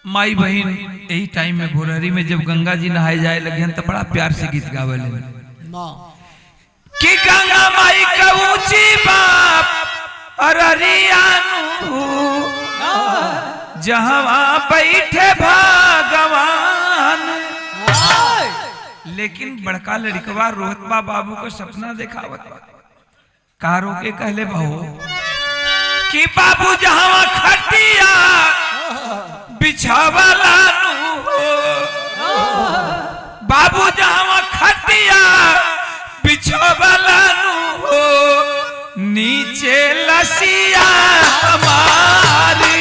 माई बहन यही टाइम में भोरहरी में जब गंगा जी नहाए जाए लगे तो बड़ा प्यार से गीत गावे कि गंगा माई का ऊंची बाप अररियानु जहां बैठे भगवान। लेकिन बड़का लड़कवा रोहतबा बाबू को सपना देखावत कारो के कहले बहो कि बाबू जहां खटिया बिछावला बाबू जहां खटिया बिछावला नीचे लसिया हमारी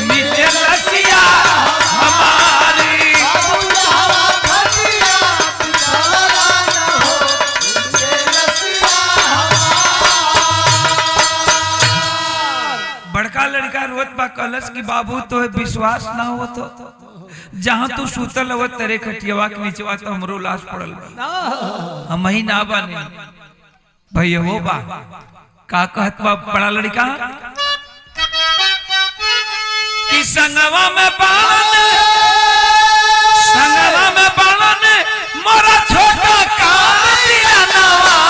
नीचे लसिया हमारी बड़का लड़का रोत बा कलश की बाबू तो विश्वास ना हो तो जहां तू सुतल हो तेरे खटियावा के नीचवा तो हमरो लाश पड़ल हम ही ना बने भैया हो बा का कहत बा बड़ा लड़का कि संगवा में बालन मोरा छोटा कालिया नवा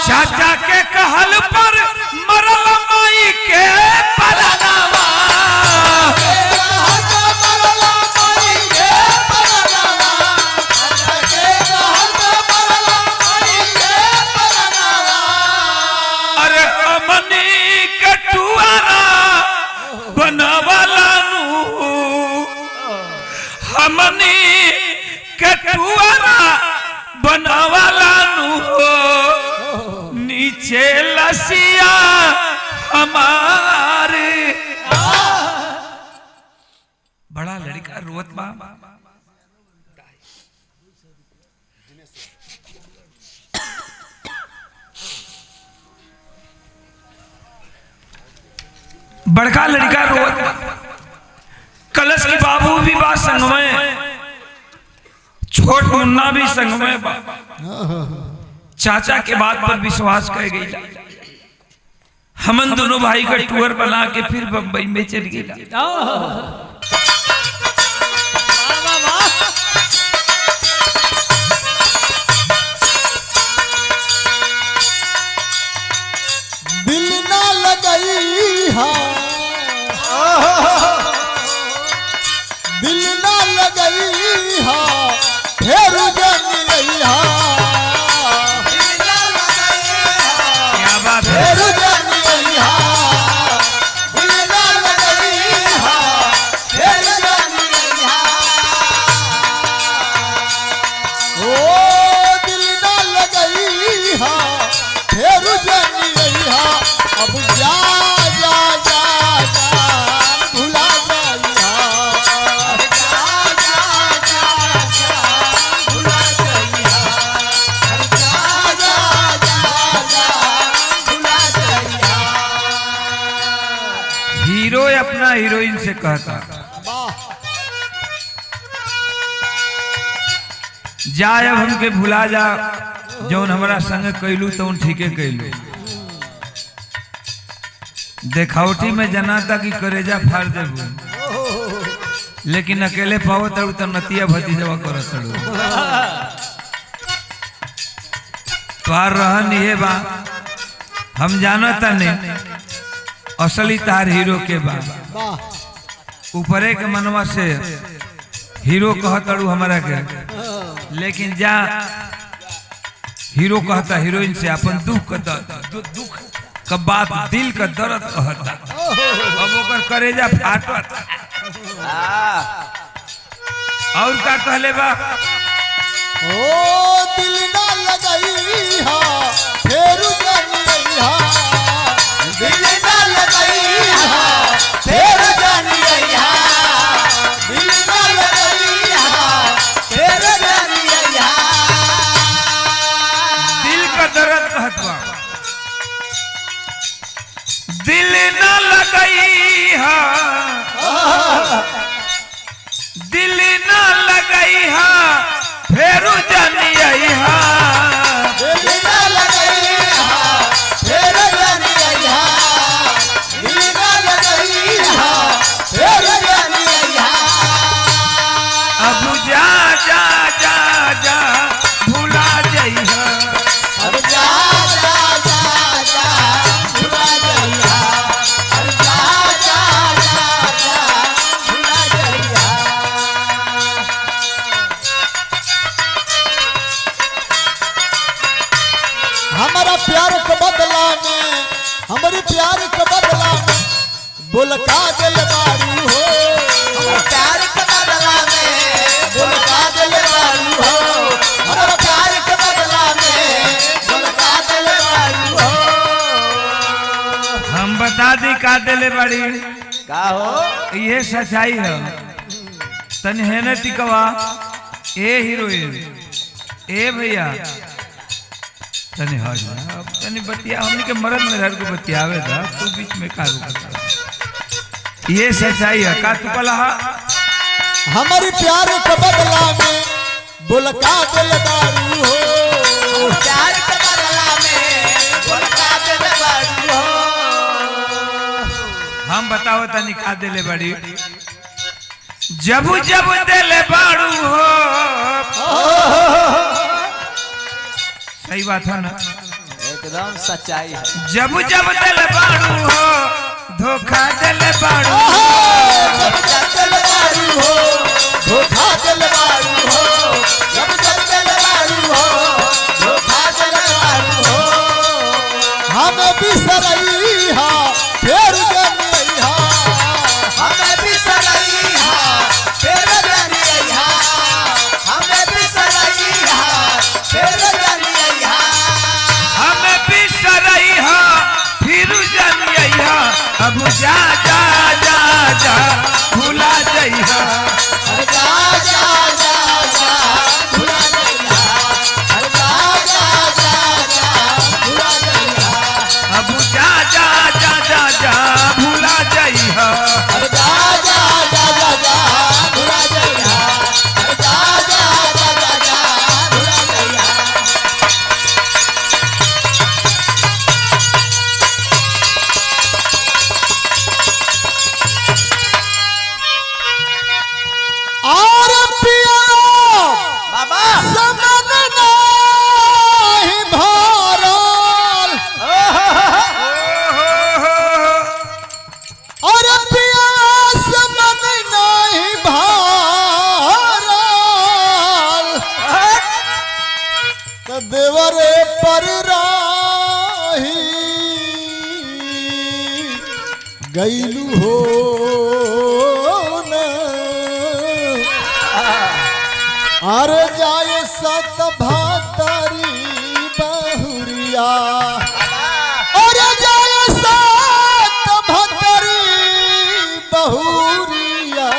चाचा के कहल पर मरल माई के परनावा अरे अमनी के टुआरा बनवाला नु हमनी के टुआरा बनवाला नु नीचे लसिया हमारे। बड़ा लड़का रोत बा बड़का लड़का रोत बा कलश की बाबू भी बा संग में छोट मुन्ना भी संग में बा चाचा के बात पर विश्वास कर गई हमन दोनों भाई का टूर बना के फिर बंबई में चल गए। दिल ना लगई दिल ना लगई फेर जनी हीरो अपना हीरोइन से कहता जाए अब हमके भुला जा जौन हमारा संग कैलू तो ठीके कैलू देखावटी में जनाता कि करेजा फाड़ देबू लेकिन अकेले पाओ तड़ू तो नतिया भतीजवा करत तड़ू तोहार रहन ये बा हम जानता नहीं असली तार हीरो के बा ऊपरे के मनवा से हीरो कहतड़ू हमारा के लेकिन जा हीरो कहता हीरोइन से अपन दुख का बात दिल का दर्द कहता अब ओकर करेजा फाटत और का कहले बा ओ दिल ना लगई फेर जनी दिल ना लगई फेर जनी दिल ना लगई फेर जनी दिल का दर्द कहत बा दिल न लगई हा, दिल न लगई हा, फेरू जानी आई हा, दिल न लगई हा, फेरू जानी आई हा, दिल न लगई हा, फेरू जानी आई हा। अब जा जा जा जा भूला जई हा, अब जा जा जा जा भुला जइहा, अब जा जा जा जा भुला जइहा। हमारा प्यार के बदला में, हमारे प्यार के बदला में बुलका दिल बारू हो, हमारा प्यार के बदला में बुलका दिल बारू हो, हमारा प्यार के बदला में बुलका दिल बारू हो। हम बता दी का दिले बड़ी का हो ये सच्चाई है। तन है न टिकवा ए हीरोइन ए भैया तने हर तने बतिया हमने के मरद में घर को बतियावे था तू बीच में का रुक। ये सच्चाई है का तू कला हमारी प्यार के बदला में बुलका दिल बारू हो, प्यार के बदला में बुलका दिल बारू हो। हम बताओ तनी का दिले बड़ी जब जब दिले बाड़ू हो, सही बात है ना, एकदम सच्चाई है। जब जब दिले बाड़ू हो धोखा दिले बाड़ू, जब जब दिल बारू हो धोखा दिल बारू हो, जब जब दिल बारू हो धोखा दिल बारू हो। हमें बिसरई हा फेर जानी हा, हमें बिसरई हा फेर जानी हा, हमें बिसरई हा फेर जानी हा। हमें बिसरई हा फिर जानी हा, अब जा जा जा जा भूला जई हा, अरे जा जा जा जा भुला जइहा, अरे जा जा जा जा भुला जइहा, अब जा जा जा जा जा भूला जई हा, अरे जा जा जा जा जा भुला जइहा, अरे जा जा जा जा जा भुला जइहा। और पिया बाबा समन नहीं भरल, और पिया समन नहीं भरल, तो देवरे पर राही गैलू हो न, अरे जाए सत भातरी बहुरिया, अरे जाए सत भातरी बहुरिया,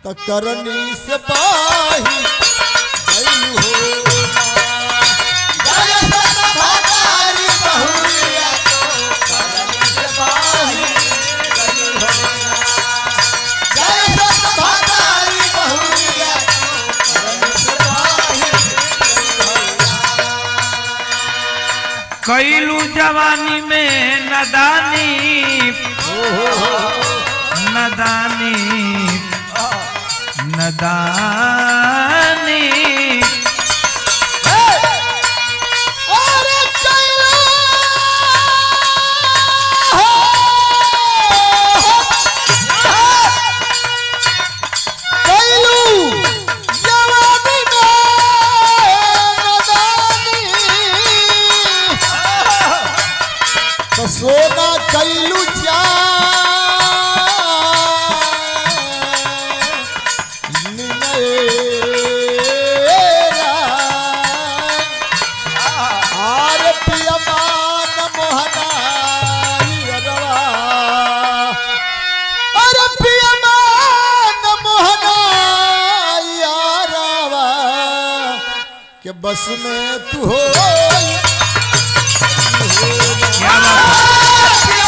तो करनी से पाही गइलू हो ना। जाए सत भातरी बहुरिया, तो करनी से पाही गइलू हो ना। जाए सत भातरी बहुरिया, कैलू जवानी में नदानी नदानी नदानी, अरे कैला कैलू जवानी में नदानी, तो सोना कैलू जा के बस में तू हो क्या बात है?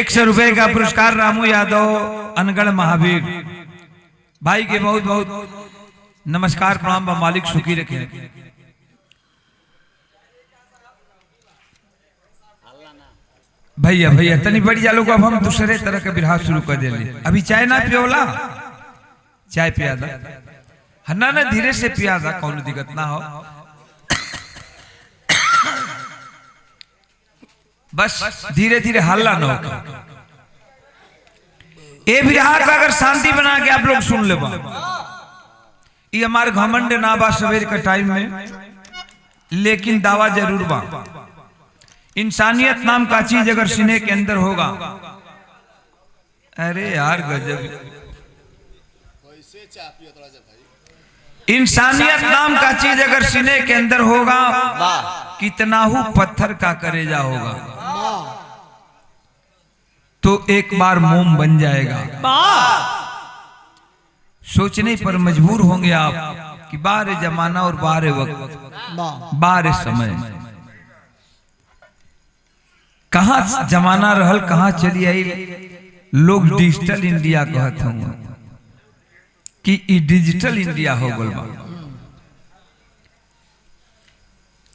100 रुपए का पुरस्कार रामू यादव अनगढ़ महावीर भाई के बहुत बहुत नमस्कार प्रणाम व मालिक सुखी रखे। भैया भैया तनी बढ़ जा लोग, अब हम दूसरे तरह का बिरहा शुरू कर दे। अभी चाय ना पियोला, चाय पिया दा हन्ना ना धीरे से पिया दा, कौन दिक्कत ना हो, बस धीरे धीरे हल्ला ना हो। ये बिरहा का अगर शांति बना के आप लोग सुन ले, ये हमारे घमंड ना बा सवेर का टाइम में, लेकिन दावा जरूर बा। इंसानियत नाम का चीज अगर सीने के अंदर होगा, अरे यार गजब, इंसानियत नाम का चीज अगर सीने के अंदर होगा, कितना ही पत्थर का करेजा होगा, तो एक बार मोम बन जाएगा। सोचने पर मजबूर होंगे आप कि बार जमाना और बार वक्त, बार समय, कहां जमाना रहल, कहां चली आई। लोग डिजिटल इंडिया कहते होंगे कि ये डिजिटल इंडिया हो गल बा।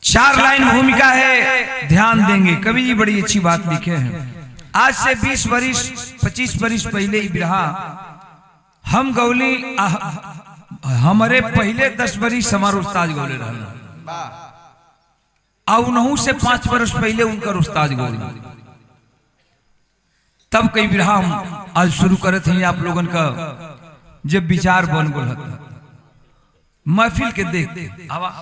4 लाइन भूमिका है, ध्यान देंगे। कवि जी बड़ी अच्छी बात लिखे हैं। आज से 20 वर्ष 25 वर्ष पहले ही बिरहा हम गौली, हमारे पहले 10 वर्ष हमारे उस्ताद गौले रहल, और उन्हों से 5 वर्ष पहले उनका उस्ताद गौले। तब कई बिरहा हम आज शुरू करते हैं आप लोगन का, जब विचार बन गल महफिल के देख आवा।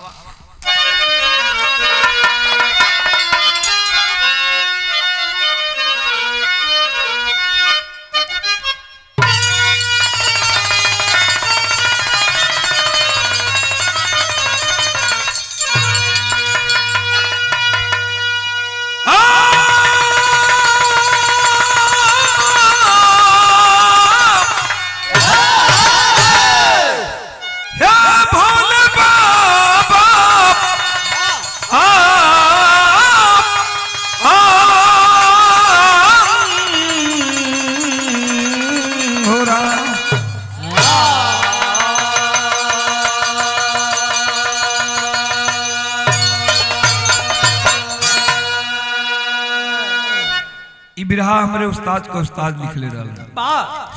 बिरहा हमारे उस्ताद को उस्ताद लिख ले रहा,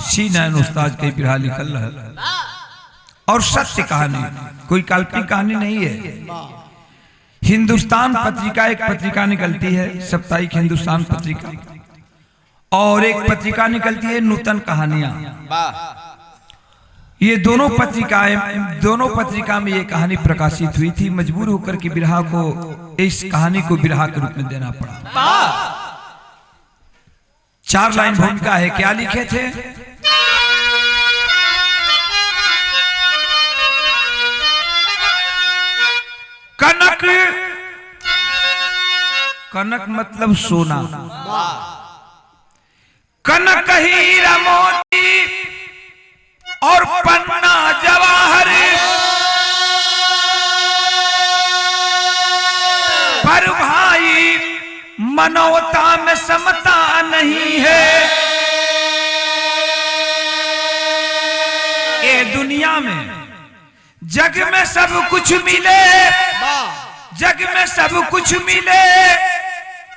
सी नैन उस्ताद के बिरहा लिखल रहा, और सत्य कहानी, कोई काल्पनिक कहानी नहीं है। हिंदुस्तान पत्रिका एक पत्रिका निकलती है, साप्ताहिक हिंदुस्तान पत्रिका, और एक पत्रिका निकलती है नूतन कहानियां। ये दोनों पत्रिका में ये कहानी प्रकाशित हुई थी। मजबूर होकर के बिरहा को, इस कहानी को बिरहा के रूप में देना पड़ा। 4 लाइन भूमिका है। क्या लिखे थे? कनक, कनक मतलब सोना, कनक हीरा मोती और पन्ना जवाहर, पर भाई मनोता में समता नहीं है। ये दुनिया में जग में सब कुछ मिले, जग में सब कुछ मिले,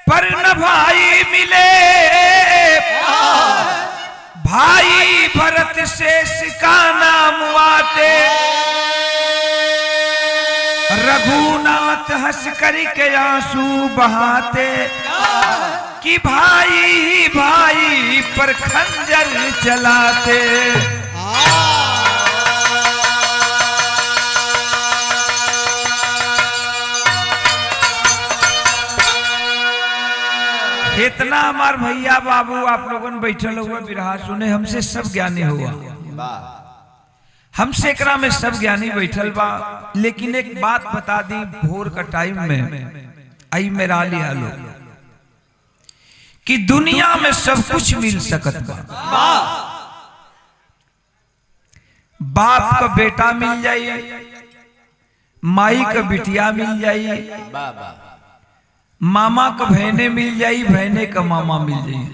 पर न भाई मिले। भाई भरत शेष का नाम आते, रघुनाथ हंस करके आंसू बहाते, कि भाई ही भाई पर खंजर चलाते। इतना हमार भैया बाबू आप लोगन बैठल हुआ बिरहा सुने, हमसे सब ज्ञानी हुआ, हमसे एकरा में सब ज्ञानी बैठल बा। लेकिन एक बात बता दी, भोर का टाइम में आई मेरा लिया लो कि दुनिया में सब कुछ मिल सकत बा। बाप का बेटा मिल जाइए, माई का बिटिया मिल जाइए, मामा का बहने मिल जाई, बहने का मामा मिल जाई।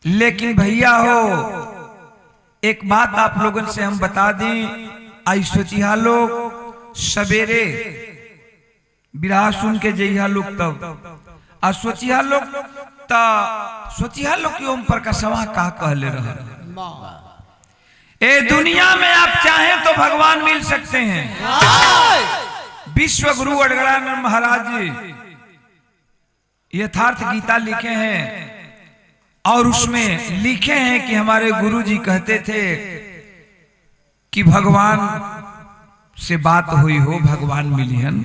लेकिन भैया हो, एक बात आप लोगों से हम बता दें, आई सोचिया लोग सवेरे बिरहा सुन के जइहा लोग, तब आ सोचिया लोग सोचिया लोग कि ओम प्रकाशवा का कहले रहा। ए दुनिया में आप चाहें तो भगवान मिल सकते हैं। विश्व गुरु अड़गड़ानंद महाराज जी यथार्थ गीता लिखे हैं और उसमें लिखे हैं कि हमारे गुरु जी कहते थे कि भगवान से बात हुई हो, भगवान मिलियन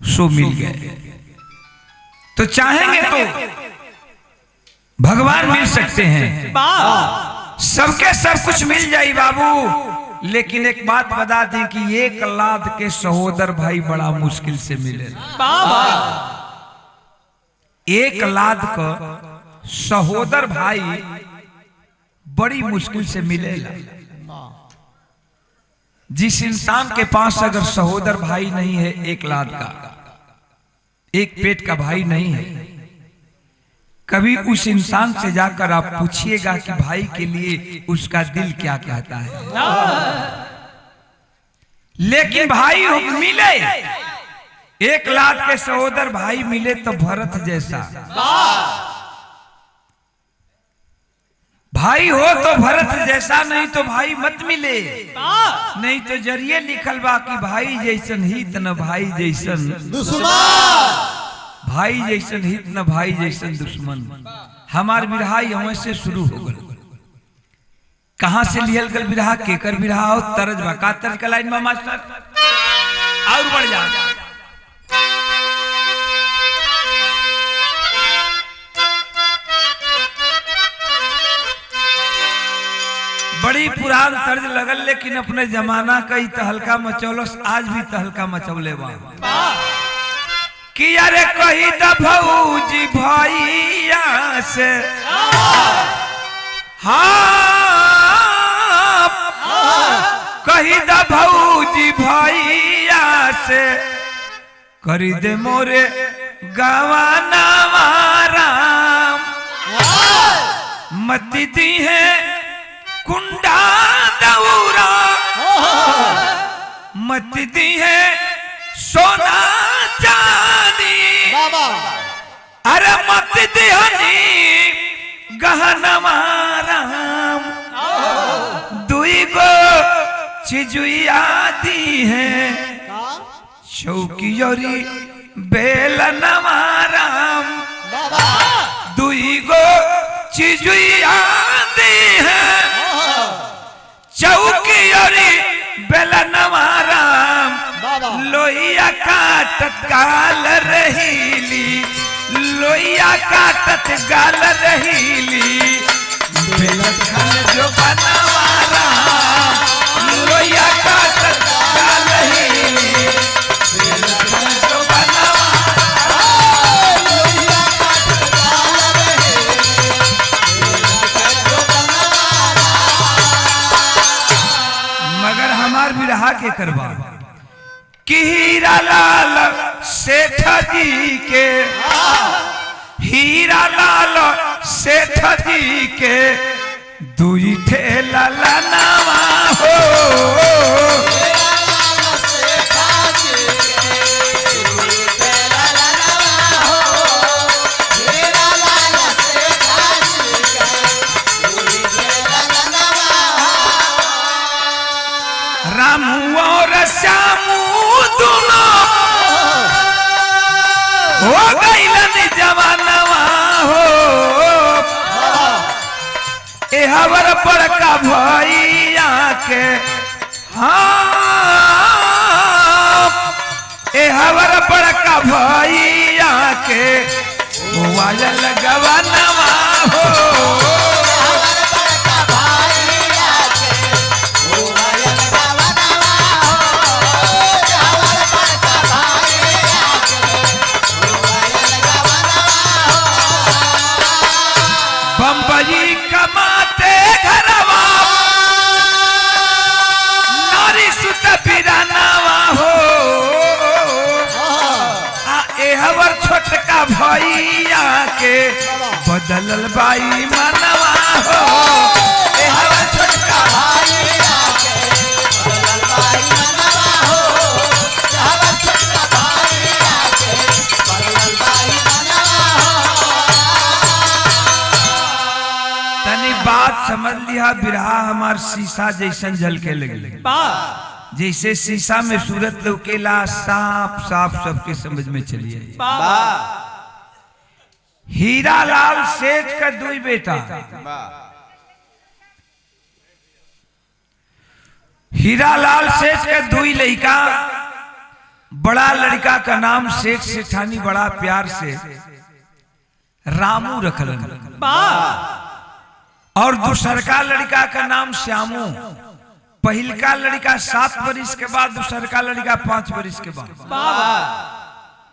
सो मिल गए। तो चाहेंगे तो भगवान मिल सकते हैं, सबके सब कुछ मिल जाए बाबू। लेकिन एक बात बता दें कि एक लाद के सहोदर भाई बड़ा मुश्किल से मिले। एक लाद का सहोदर भाई बड़ी मुश्किल से मिलेगा। जिस इंसान के पास अगर सहोदर भाई नहीं है, एक लाद का, एक पेट का भाई नहीं है, कभी उस इंसान से जाकर आप पूछिएगा कि भाई के लिए उसका दिल क्या कहता है। लेकिन भाई मिले, एक लाख के सहोदर भाई मिले तो भरत जैसा भाई हो तो भरत जैसा, नहीं तो भाई मत मिले। नहीं तो जरिए लिखल बा कि भाई जैसन हित न भाई जैसन दुश्मन, भाई जैसन हित न भाई जैसन दुश्मन। हमार बिरहा यहाँ से शुरू हो गल। कहां से लिहल गल बिरहा, केकर बिरहा हो, तरज बा का तरज का लाइन में मास्टर और बढ़ जा। बड़ी पुरान तर्ज लगल, लेकिन अपने जमाना का ही तहलका मचौलस, आज भी तहलका मचौले बा। कि अरे कही द भौजी भैया से, हाँ कही द भौजी भैया से, करी दे मोरे गवाना राम। मत दी है कुंडा दौरा, मत दी है सोना चांदी, अरे मत दिहनी गहनवा राम। दुई गो चिजुआ दी है, चौकियोरी बेलनवा राम। दुई गो चिजुआ दी है, चौकियोरी बेलनवा राम। लोहिया काटत गाल रहीली, लोहिया काटत गाल रहीली, बेलत खाने जो बनवा राम। लोहिया काटत गाल रहीली, बेलत खाने जो बनवा राम। लोहिया काटत गाल रहीली, बेलत खाने जो बनवा राम। मगर हमार बिरहा के करवा कि हीरा लाल सेठ जी के, हीरा लाल सेठ जी के दुई ठेला लनवा हो। रामू और श्यामू दोनों हो गईलन जवानवा हो। ए हवर बड़का भैया के, हाँ ए हवर बड़का भैया के वायल गवानवा हो। बम्बई कमाते घरवा, नारी सुत बिरानवा हो। भैया के बदलल बाई मनवा हो ए हवा छोटका भैया के बदलल बाई मनवा हो ए हवा छोटका भैया के बदलल बाई मनवा हो। तनी बात समझ लिया बिरहा हमार शीशा जैसन झलके लगे जैसे शीशा में सूरत लौकेला साफ साफ सबके समझ में चलिए। हीरालाल सेठ का दुई बेटा हीरालाल सेठ का दुई लड़का बड़ा लड़का का नाम सेठ सेठानी बड़ा प्यार से रामू रखलन और दूसरका लड़का का नाम श्यामू। पहिलका लड़का 7 वर्ष के बाद दूसरका लड़का 5 वर्ष के बाद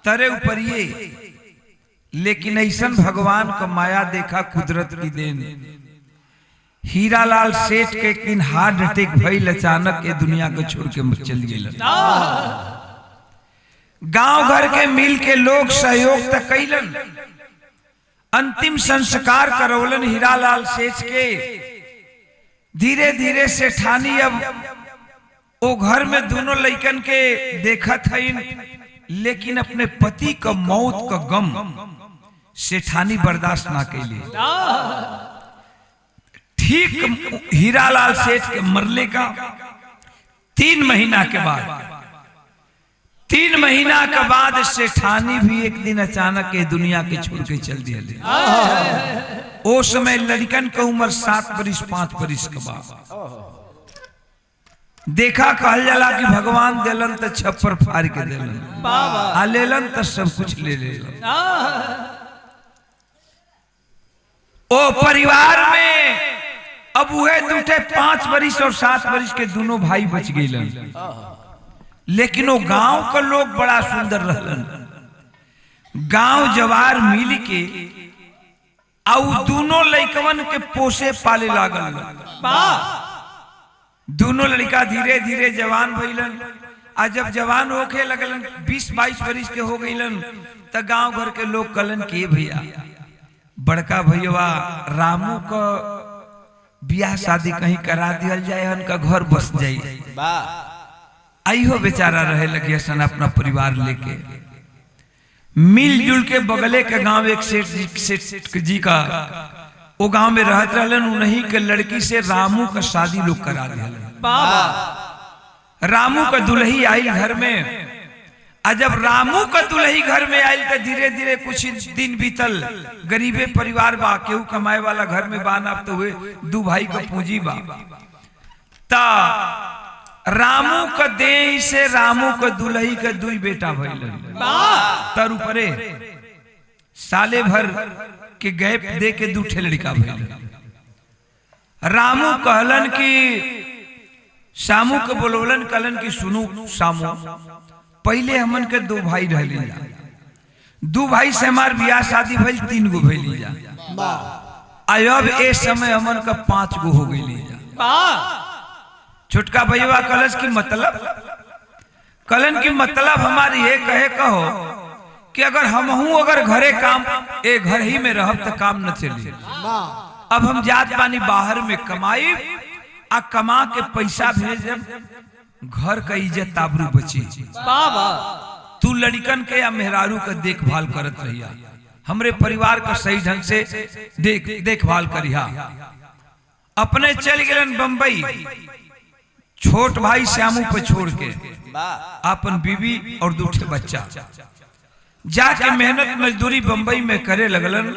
तरे ऊपर ये। लेकिन ऐसा भगवान का माया देखा कुदरत की देन। हीरालाल सेठ के एक दिन हार्ट अटैक भइल अचानक ये दुनिया को छोड़ के चल गए। गांव घर के मिल के लोग सहयोग तक कैलन अंतिम संस्कार करौलन हीरालाल सेठ के। धीरे धीरे सेठानी अब वो घर में दोनों लड़कन के देखत हईन लेकिन अपने पति का मौत का गम सेठानी बर्दाश्त ना कैली। ठीक हीरालाल सेठ के मरने का 3 महीना के बाद सेठानी भी एक दिन अचानक के दुनिया के छोड़ के चल दिया। ओ समय लड़कन का उम्र 7 वर्ष 5 वर्ष के बाद देखा कहल जाला कि भगवान देलन तो छप्पर फाड़ के देलन आ लेलन तो सब कुछ ले लेलन। ओ परिवार में अब वह दूठे 5 वर्ष और 7 वर्ष के दोनों भाई बच गए। लेकिन वो गांव का लोग बड़ा सुंदर रहलन। गांव जवार मिल के और दोनों लड़कवन के पोसे पाले लागल। दोनों लड़का धीरे धीरे जवान भइलन आ जब जवान होके लगलन 20-22 वर्ष के हो गईलन त गांव घर के लोग कहलन के भैया बड़का भैया रामू का बियाह शादी कहीं करा दिया जाए उनका घर बस जाए। आइयो बेचारा रहे लगे सन अपना परिवार लेके मिलजुल के बगले के गांव एक सेठ जी का वो गांव में रहत रहलन। उन्हीं के लड़की से रामू का शादी लोग करा दिया। रामू का दुल्ही आई घर में आ जब रामू का दुल्ही घर में आयल तो धीरे धीरे कुछ दिन बीतल। गरीबे परिवार बा केहू कमाए वाला घर में बाना तो हुए 2 भाई का पूंजी बा ता रामू का देह से रामू का दुल्ही का 2 बेटा भइल। तर ऊपरे साले भर के गैप दे के 2 ठे लड़का भइल। रामू कहलन कि शामू के बोलवलन कहलन कि सुनू शामू पहले हमन के 2 भाई रहली जा 2 भाई से हमार बियाह शादी भइल 3 गो भइली जा अब ए समय हमन का 5 गो हो गई जा। छोटका भैया कलश की मतलब कलन की मतलब हमारी ये कहे कहो कि अगर हम अगर घरे काम घर ही में रहब तो काम न चली। अब हम जात बानी बाहर में कमाई आ कमा के पैसा भेजब घर का इज्जत आबरू बची। तू लड़कन के या मेहरारू का देखभाल करत रहिया हमरे परिवार का सही ढंग से देखभाल करिया। अपने चल गए बंबई छोट भाई श्यामू पे छोड़ के अपन बीवी और 2 ठे बच्चा जाके मेहनत मजदूरी बंबई में करे लगलन।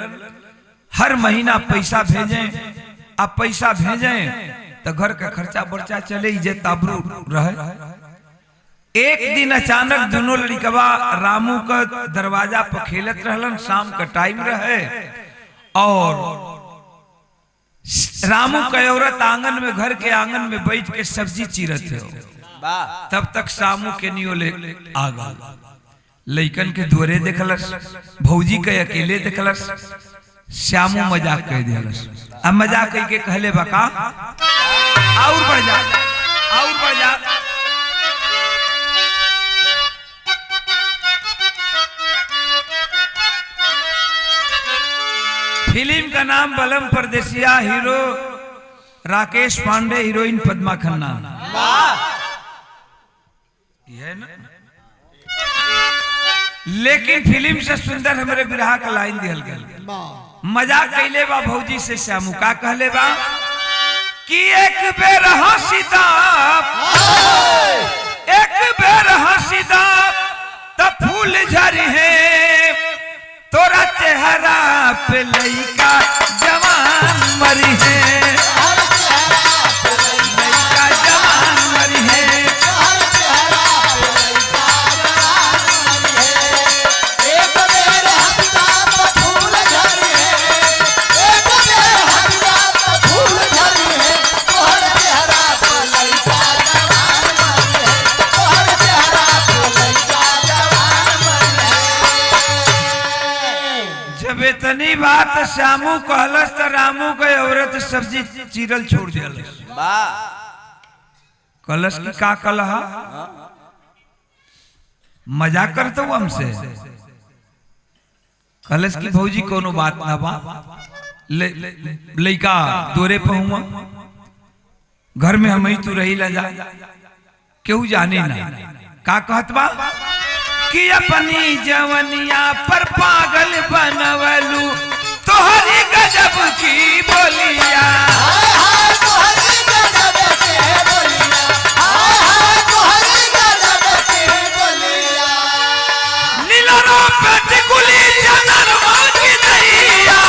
हर महीना पैसा भेजें अब पैसा भेजें तो घर का खर्चा बर्चा चले इज्जत आबरू रहे। एक दिन अचानक दोनों लड़कवा रामू का दरवाजा पर खेलत रहलन। शाम का टाइम रहे और रामू का औरत आंगन में घर के आंगन में बैठ के सब्जी चीरत है। तब तक शामू के नियोले आ गया। लइकन के दुआरे देखलस भौजी के अकेले देखलस। श्यामू मजाक कह दिलस। अब मजाक कह के कहले बका और बढ़ जा और बढ़ जा। फिल्म का नाम बलम परदेसिया, हीरो राकेश पांडे, हीरोइन पद्मा खन्ना। ये ना, लेकिन फिल्म से सुंदर हमारे बिरहा का लाइन दिहल गल। मजाक कैले बा भौजी से श्यामू, का कहले बा कि एक बेर हंसीदा, एक बेर हंसीदा त फूल झरी है, तोरा चेहरा पे लइका जवान मरी है, लइका जवान मरी है। जब इतनी बात श्यामू कहलस तो रामू के औरत सब्जी चीरल छोड़ दिया। कहलस की का कलह, मजाक करते हो हमसे। कहलस की भौजी कोनो बात ना बा, लइका दोरे पे हुआ, घर में हम ही तू रही ला जा, केहू जाने ना। का कहत बा कि अपनी जवनिया पर पागल बनवलू, तोहरी गजब की बोलिया, नीलरो पे टिकुली चंदनवा की नैया,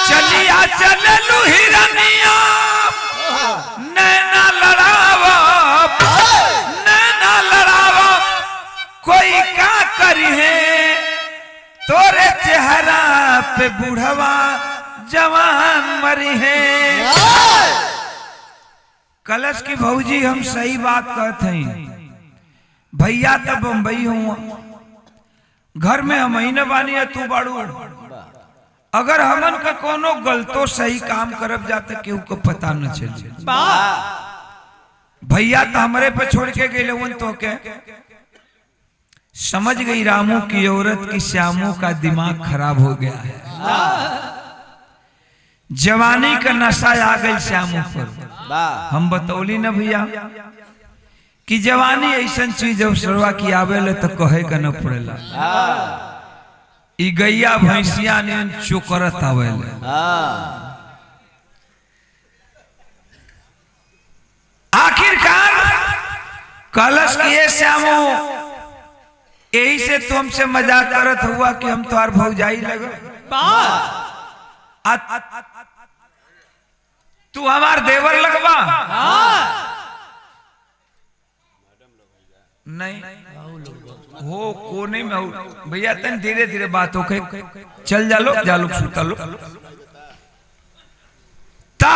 चलिया चललू हिरनिया, नैना लड़ावा, नैना लड़ावा, कोई का करी है, तोरे चेहरा पे बूढ़वा जवान मरी है। कलश की भौजी हम सही बात कहते हैं, भैया तब बम्बई हुआ, घर में हम ही न बानी, तू बाड़ू। अगर हमन का कोनो गलतो सही काम करब जाते केहू को पता न चले। भैया तो हमारे पे छोड़ के गए, तो के समझ गई रामू की औरत की श्यामू का दिमाग खराब हो गया है, जवानी का नशा आ गई श्यामू पर। हम बतौली न भैया कि जवानी ऐसा चीज है, सरवा की आवेले तो कहे का न पड़ेला। ई गैया भैंसिया ने चोकरत आवेले। आखिरकार कलश किए श्यामू, यही से तो हमसे मजाक करत हुआ कि हम तो भौजाई लगे, तू हमार देवर लगवा। नहीं हो कोने में हो भैया, तन धीरे धीरे बात होके चल जालो, जालो सुता लो। ता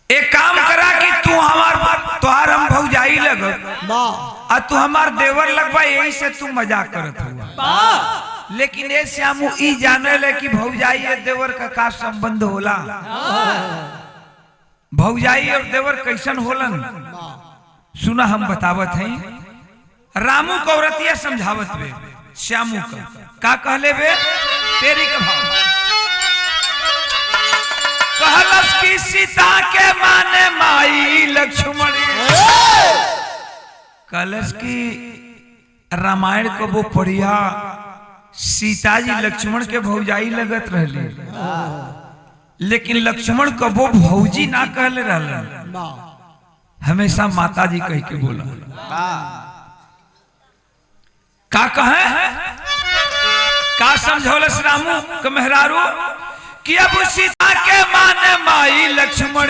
एक काम करा कि तू हमार तुहार हम भौजाई लग, और तू हमार देवर लगवा, यही से तू मजाक करत हुआ। लेकिन ये श्यामू ई जाने ले कि भौजाई और देवर का संबंध होला, भौजाई और देवर कैसन होलन। सुना हम बतावत हैं। रामू को औरतिया समझावत बे श्यामू का कहले बे तेरी के भाव। कहलस की सीता के माने माई लक्ष्मणी, कहलस की रामायण को वो पढ़िया, सीता जी लक्ष्मण के भौजाई लगत रहली, लेकिन लक्ष्मण को वो भौजी ना कहले रहलन, हमेशा माता जी कह के बोला। का कहे का समझौलस रामू के मेहरारू कि अब सीता के माने माई लक्ष्मण,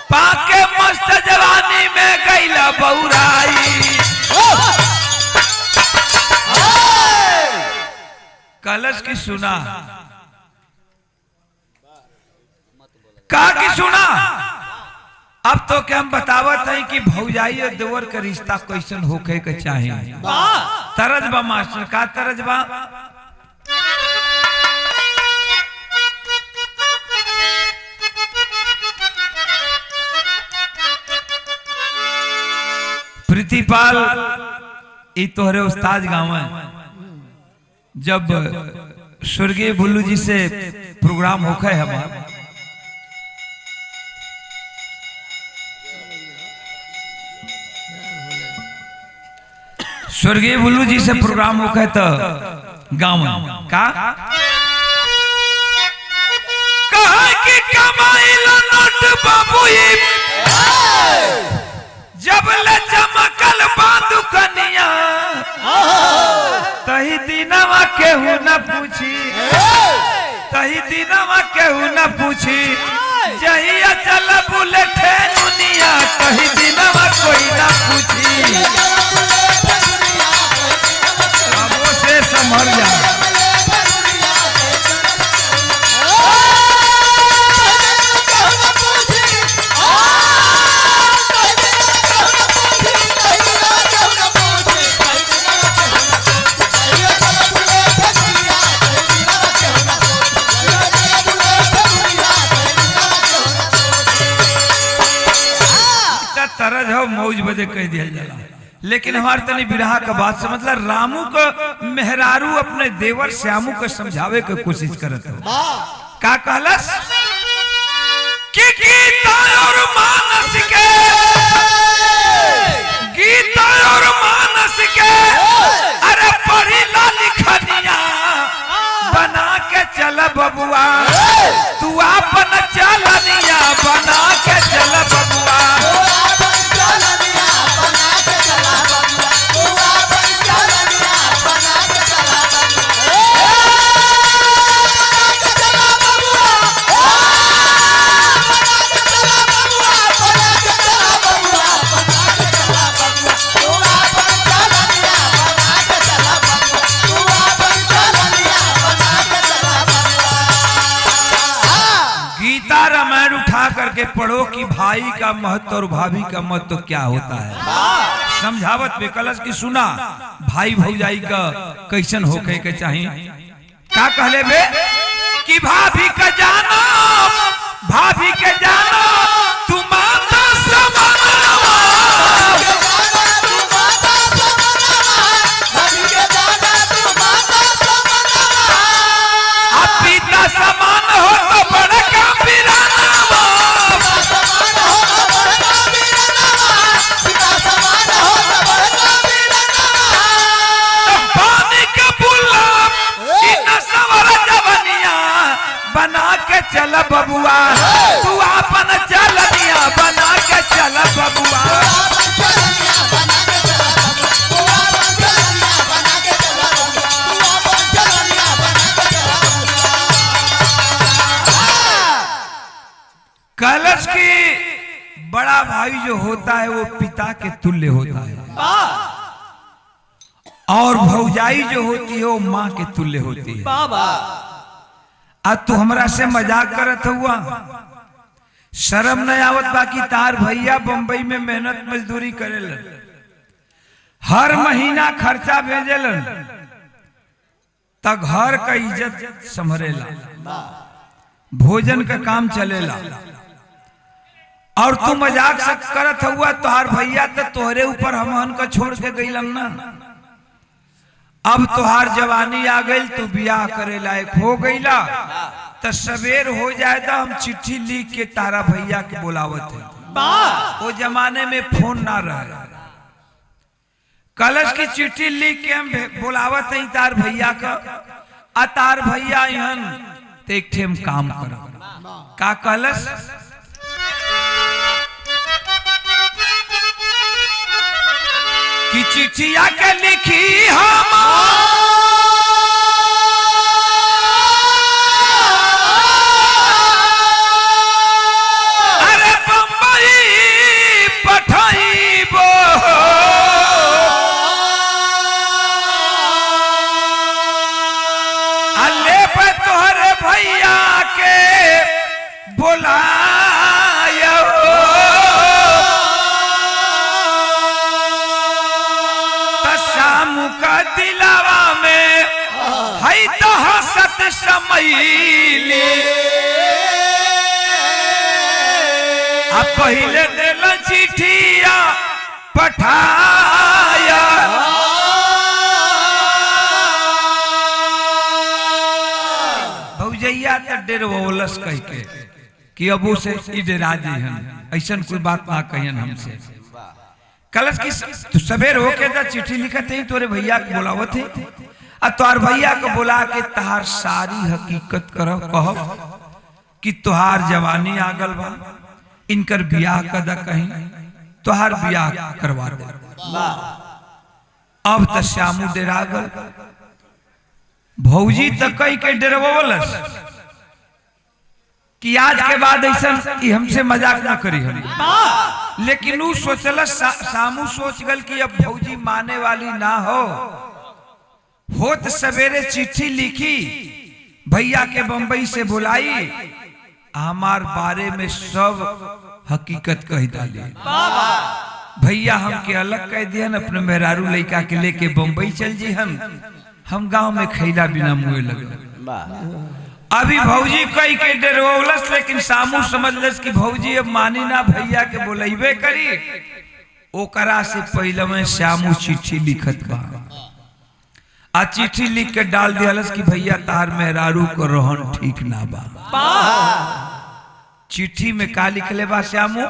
पाके मस्त जवानी में गईला बौराई। कलश की सुना, का की सुना। अब तो क्या हम बतावत है कि भौजाई और देवर का रिश्ता कैसन होके के चाहिए। तरज बा मास्टर, का तरज बा। प्रीतिपाल ई तोहरे उस्ताद गाँव है। जब स्वर्गीय भुल्लू जी से प्रोग्राम होखे हमारा, स्वर्गीय भुल्लू जी से प्रोग्राम होखे तो गाँव का कहा कि कमाई लो नोट बाबू जब ले चमकल बांधु कनिया तही दिनवा केहू न पूछी, तही दिनवा केहू न पूछी, जहिया चल बुलेट दुनिया तही दिनवा कोई न पूछी। अब से संभल जा तरज हो मौज बजे कह दिया जाला। लेकिन हमारे तनी बिरहा का बात से मतलब रामू को मेहरारू अपने देवर श्यामू को समझावे के कोशिश करत हो। का कहलस कि गीता और मानस के, गीता और मानस के अरे पढ़ी ला लिखनिया बना के चल बबुआ, तू अपन चलनिया बना के चल बबुआ। करके पढ़ो कि भाई का महत्व और भाभी का महत्व क्या होता है। समझावत पे कलश की सुना भाई भौजाई का कैसन होके के चाहिए। का कहले बे कि भाभी का जानो, भाभी के जानो तू माता समानवा, अब पिता समान हो तो बड़ा चल बबुआ, तू अपन चलनिया बना के चल बबुआ। कलश की बड़ा भाई जो होता है वो पिता के तुल्य होता है और भौजाई जो होती है वो माँ के तुल्य होती है। आज तू हमरा से मजाक करत हुआ, शर्म न आवत बाकी तार भैया बंबई में मेहनत मजदूरी करेलन, हर महीना खर्चा भेजेलन, त घर का इज्जत संभरेला, भोजन का काम चलेला और तू मजाक करत हुआ तोहार भैया तो तोहरे ऊपर हमहन का छोड़ के गईलन ना। अब तोहार जवानी आ गई तू बियाह करे लायक हो गईला तो सवेर हो जाए तो हम चिट्ठी लिख के तारा भैया के बुलावत है। वो जमाने में फोन ना रहे, कलश की चिट्ठी लिख के हम बुलावत है तार भैया का। आ तार भैया यहन तो एक ठेम काम कर का कलश कि चिट्ठिया के लिखी हम अरे बंबई पठाईबो, अल्ले पे तोहरे भैया के बुलायो, का दिलावा में है तो हसत समैली आ पहले दिल चिट्ठिया पठा भौजैया त डेरवोलस कह के कि अब से ई डेरा जी हम ऐसन कोई बात ना कहियन हमसे। कलश की तू सवेर होके त चिट्ठी लिखत है तोरे भैया के बुलावत है आ तोहार भैया को बुला के तहार सारी हकीकत करब कहब कि तोहार जवानी आगल बा, इनकर बियाह कदा कहीं तोहार बियाह करवा दे। अब त श्यामू डेरा गल, भौजी त कई के डरवलस कि आज के बाद ऐसा हमसे मजाक ना करी हम। लेकिन वो सोचलस सामू सोच गल कि अब भौजी माने वाली ना हो तो सवेरे चिट्ठी लिखी भैया के बंबई से बुलाई, हमार बारे में सब हकीकत कह डाली। भैया हमके अलग कह दिहन, अपने मेहरारू लड़का के लेके बंबई चल जी हम गांव में खैला बिना मुँह लगे। अभी भौजी कई के डरवलस, लेकिन सामू समझलस कि भौजी अब मानी ना, भैया के बोलेबे करी। ओकरा से पहले में श्यामू चिट्ठी लिखत बा आ चिट्ठी लिख के डाल दियालस कि भैया तार मेहरारू को रोहन ठीक ना बा। चिट्ठी में का लिखले बा श्यामू?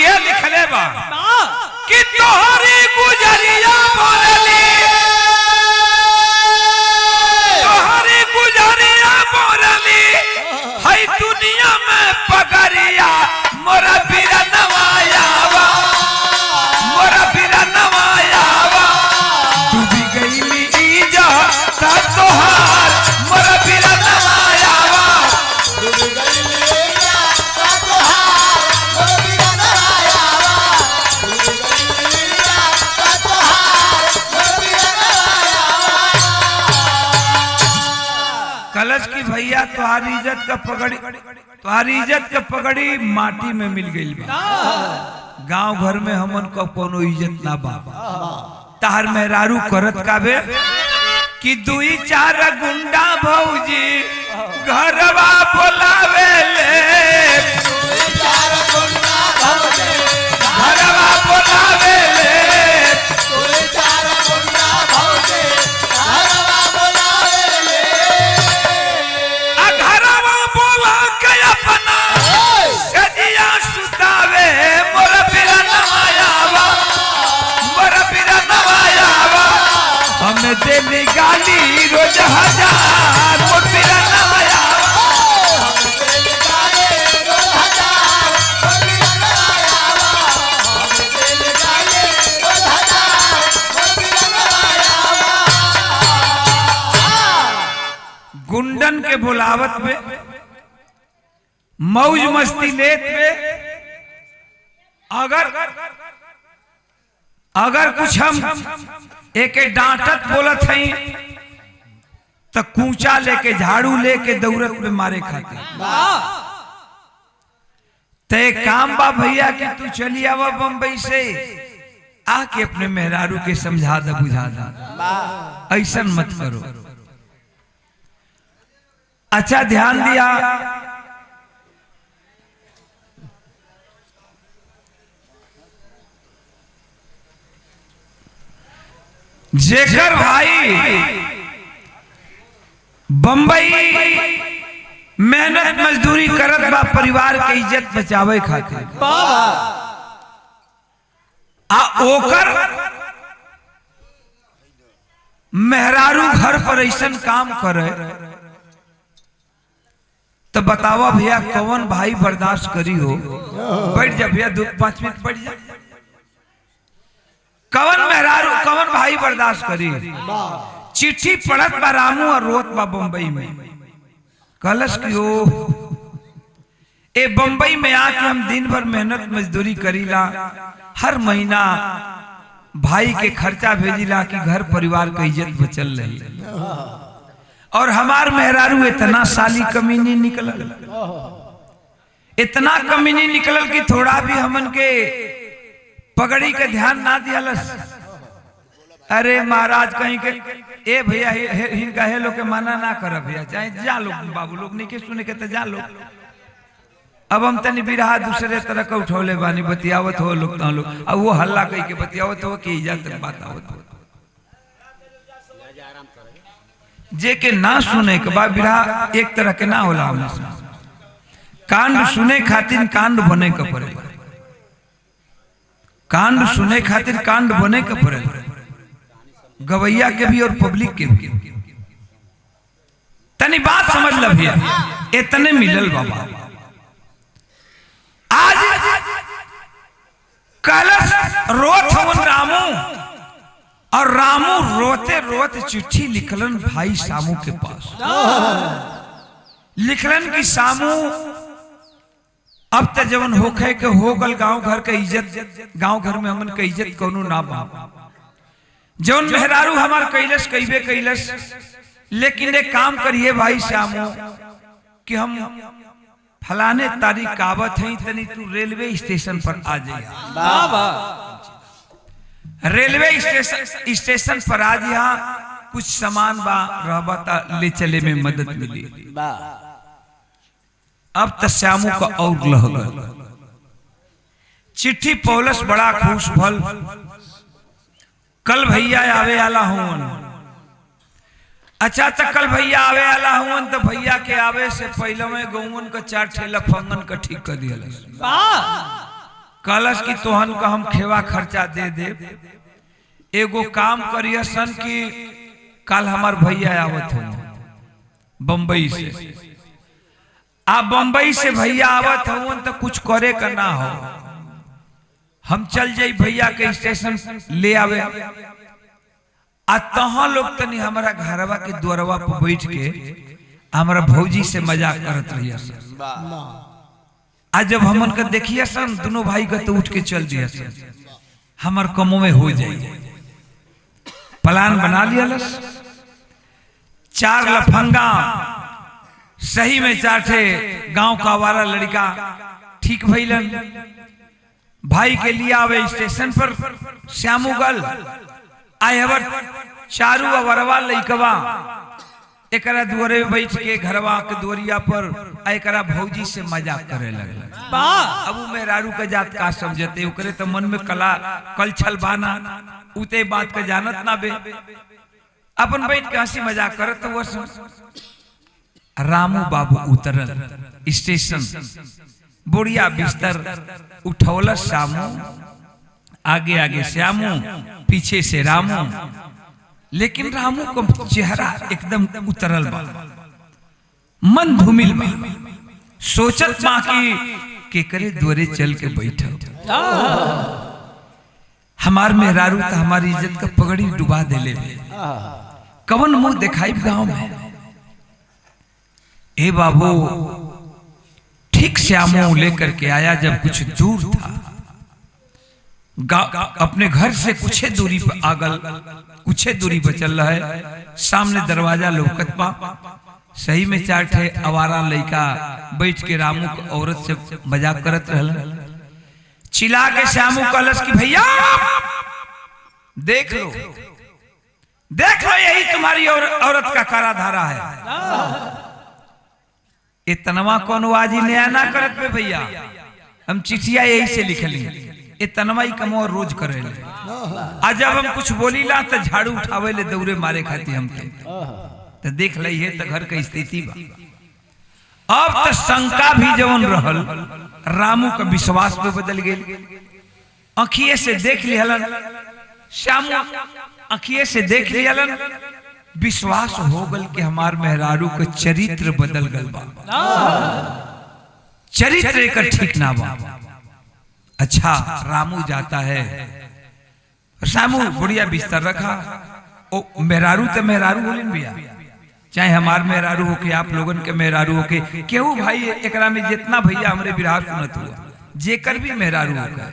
ये लिखले बा कि तोहरी गुजरिया बोलली, तोहरी गुजरिया बोलली है दुनिया में पगरिया मोरा बीरा नवायावा, मोरा बीरा नवायावा डूबी गईली इज्जत तोहार मोरा बीरा नवायावा, डूबी गईली इज्जत तोहार मोरा बीरा नवायावा, डूबी गईली इज्जत तोहार मोरा बीरा नवायावा। कलश की भैया तुम्हारी इज्जत का पगड़ी, तुम्हारी इज्जत का पगड़ी माटी में मिल गई बा। गांव घर में हमन को कोनो इज्जत ना बा। तार मेहरारू करत काबे कि दुई चार गुंडा भौजी घरवा बोलावे ले, दुई चार गुंडा भौजी घरवा बोलावे ले, दुई चार गुंडा भौजी घरवा बोलावे ले। घरवा बोला के अपना सजिया सुतावे मोर बीरा नवायावा, मोर बीरा नवायावा हमें देली गाली रोज हजार मोर बीरा नवायावा। दिल गाले रोज हजार मोर बीरा नवायावा, दिल गाले रोज हजार मोर बीरा नवायावा। गुंडन के बुलावत में मौज मस्ती लेत में अगर कुछ हम एक डांटत बोलत हई तो कूचा लेके झाड़ू लेके दौड़त में मारे खाते। ते काम बा भैया कि तू चली आवा बंबई से, आके अपने मेहरारू के समझा दा बुझा दा, ऐसा मत करो। अच्छा ध्यान दिया, जेकर भाई बंबई मेहनत मजदूरी करत बा परिवार के इज्जत बचावे खातिर, आ ओकर मेहरारू घर पर ऐसन काम करे तो बतावा भैया कौन भाई बर्दाश्त करी हो? बैठ जा भैया 2-5 मिनट बैठ जा। कौन मेहरारू कौन भाई बर्दाश्त करी? चिट्ठी पढ़त बा रामू और रोत बा बंबई में। कलश की ओ ए बंबई में आके हम दिन भर मेहनत मजदूरी करीला, हर महीना भाई के खर्चा भेजिला कि घर परिवार का इज्जत बचल रही, और हमार मेहरारू इतना साली कमीनी निकलल, इतना कमीनी निकलल कि थोड़ा भी हमन के पगड़ी के ध्यान ना दियालस। अरे महाराज कहीं के ए भैया हिनका हे लोग के माना ना कर भैया, चाहे जा लोग बाबू लोग नहीं के सुने के तो जा लोग। अब हम तनी बिरहा दूसरे तरह का उठौले बानी बतियावत हो लोग ता लोग अब वो हल्ला कह के बतियावत हो कि इज्जत तक बात आवत हो जे के ना सुने के बाद बिरहा एक तरह के ना होला हमेशा कांड सुने खातिर कांड बने के पड़े कांड सुने खातिर कांड बने के पड़े गवैया के भी और पब्लिक के भी तनी बात समझ ल भैया इतने मिलल बाबा आज कलश रोत हवन रामू और रामू रोते रोते चिट्ठी लिखलन भाई सामू के पास लिखलन कि सामू अब तक जवन होखे के हो गल गांव घर के इज्जत गांव घर में हमन के इज्जत कोनो ना बा जवन मेहरारू हमार कैलस कइबे कैलस लेकिन एक काम करिए भाई सामू कि हम फलाने तारीख आवत है तनी तू रेलवे स्टेशन पर आ जाइए रेलवे स्टेशन पर आज यहाँ कुछ सामान बा रहबा ले चले में मदद मिली अब तो श्यामू का और लह गल चिट्ठी पौलस बड़ा खुश भल कल भैया आवे आला हूं अच्छा तो कल भैया आवे आला हूं तो भैया के आवे से पहले में गौवन का 4 ठेला फंगन का ठीक कर दिया कलश की तोहन का हम खेवा खर्चा दे दे एगो काम करिए सन कि कल हमार भैया आवत हो बंबई से आप बंबई से भैया आवत हो तो कुछ करे का ना हो हम चल जाई भैया के स्टेशन ले आवे आ तहां लोग तनी हमारा घरवा के द्वारवा पर बैठ के हमारा भौजी से मजाक करत रहिया आज जब हमन का देखिए सन दोनों भाई का तो उठ के चल दिया सन हमार कमों में हो जाए प्लान बना लिया लस 4 लफंगा सही में 4 ठे गांव का आवारा लड़का ठीक भइलन भाई के लिए आवे स्टेशन पर श्यामू गल आए हवर चारू अवरवा लइकवा एकरा दुआरे बैठ के घरवा के दुआरिया पर एकरा भौजी से मजाक करे लगल अब वो मेहरारू का जात का समझते ओकरे तो मन में कला कलछल बाना उते बात का जानत ना बे अपन बैठ के हंसी मजाक करत वो रामू बाबू उतरल स्टेशन बुढ़िया बिस्तर उठौल श्यामू आगे आगे श्यामू पीछे से रामू लेकिन रामू का चेहरा एकदम उतरल बा मन धूमिल बा सोचत बा कि करे द्वारे चल के बैठल हमार मेहरारू तो हमारी इज्जत का पगड़ी डुबा देले कवन मुंह दिखाई गांव में ए बाबू ठीक श्यामू लेकर के आया जब कुछ दूर था अपने घर से कुछ दूरी पर आगल कुछ दूरी पर चल रहा है सामने दरवाजा लौकत बा सही में 4 ठे आवारा लड़का बैठ के रामू को औरत से मजाक करत रहल चिल्ला के श्यामू कलश की भैया देख लो यही तुम्हारी औरत का कारा धारा है इतनवा कौन वाजी नया ना करत पे भैया हम चिट्ठिया यही से लिखली इतनवा ही कमो रोज करे ले आज जब हम कुछ बोली ला तो झाड़ू उठावे ले दौरे मारे खाती हमके तो देख ली है तो घर की स्थिति बा अब तो शंका भी जवन रहल रामू का विश्वास पे बदल गई अखिए से देख लिहलन श्यामू अखिए से देख लिहलन विश्वास हो गल कि हमार मेहरारू का चरित्र बदल गल बा चरित्र एकर ठीक ना बा अच्छा रामू जाता है रामू बुढ़िया बिस्तर रखा ओ मेहरारू तो मेहरारू बोलिन भैया चाहे हमार मेहरारू हो के आप लोगन के मेहरारू हो के केहू भाई एकरा में जितना भैया हमरे विराह सुनत हुआ जेकर भी मेहरारू हो का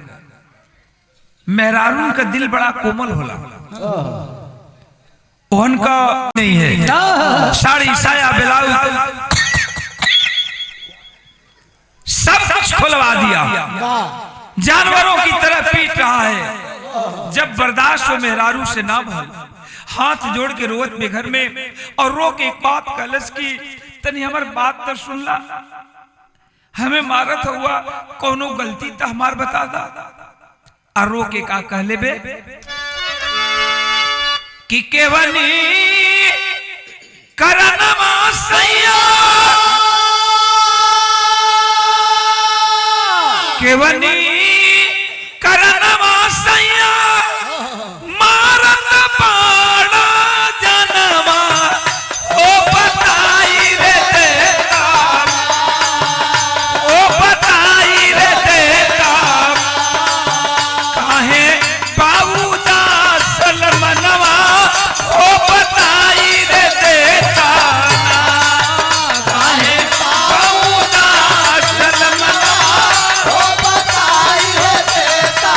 मेहरारू का दिल बड़ा कोमल होला ओहन का नहीं है साड़ी साया ब्लाउज सब कुछ खुलवा दिया जानवरों की तरह पीट रहा है जब बर्दाश्त हो मेहरारू से ना भल हाथ जोड़ के रोवत में घर में और रो के एक बात कलश की तनी हमार बात तो सुन ला हमें मारत हुआ कोनो गलती तो हमार बता दा। आरो के का कहले बे कि केवनी करनमा सैया केवनी करनमा सैया मारत पाड़ा जनवा ओ बताई रे देता ओ बताई रे देता काहे बाबू दासल मनवा ओ बताई रे देता काहे बाबू दासल मनवा ओ बताई रे देता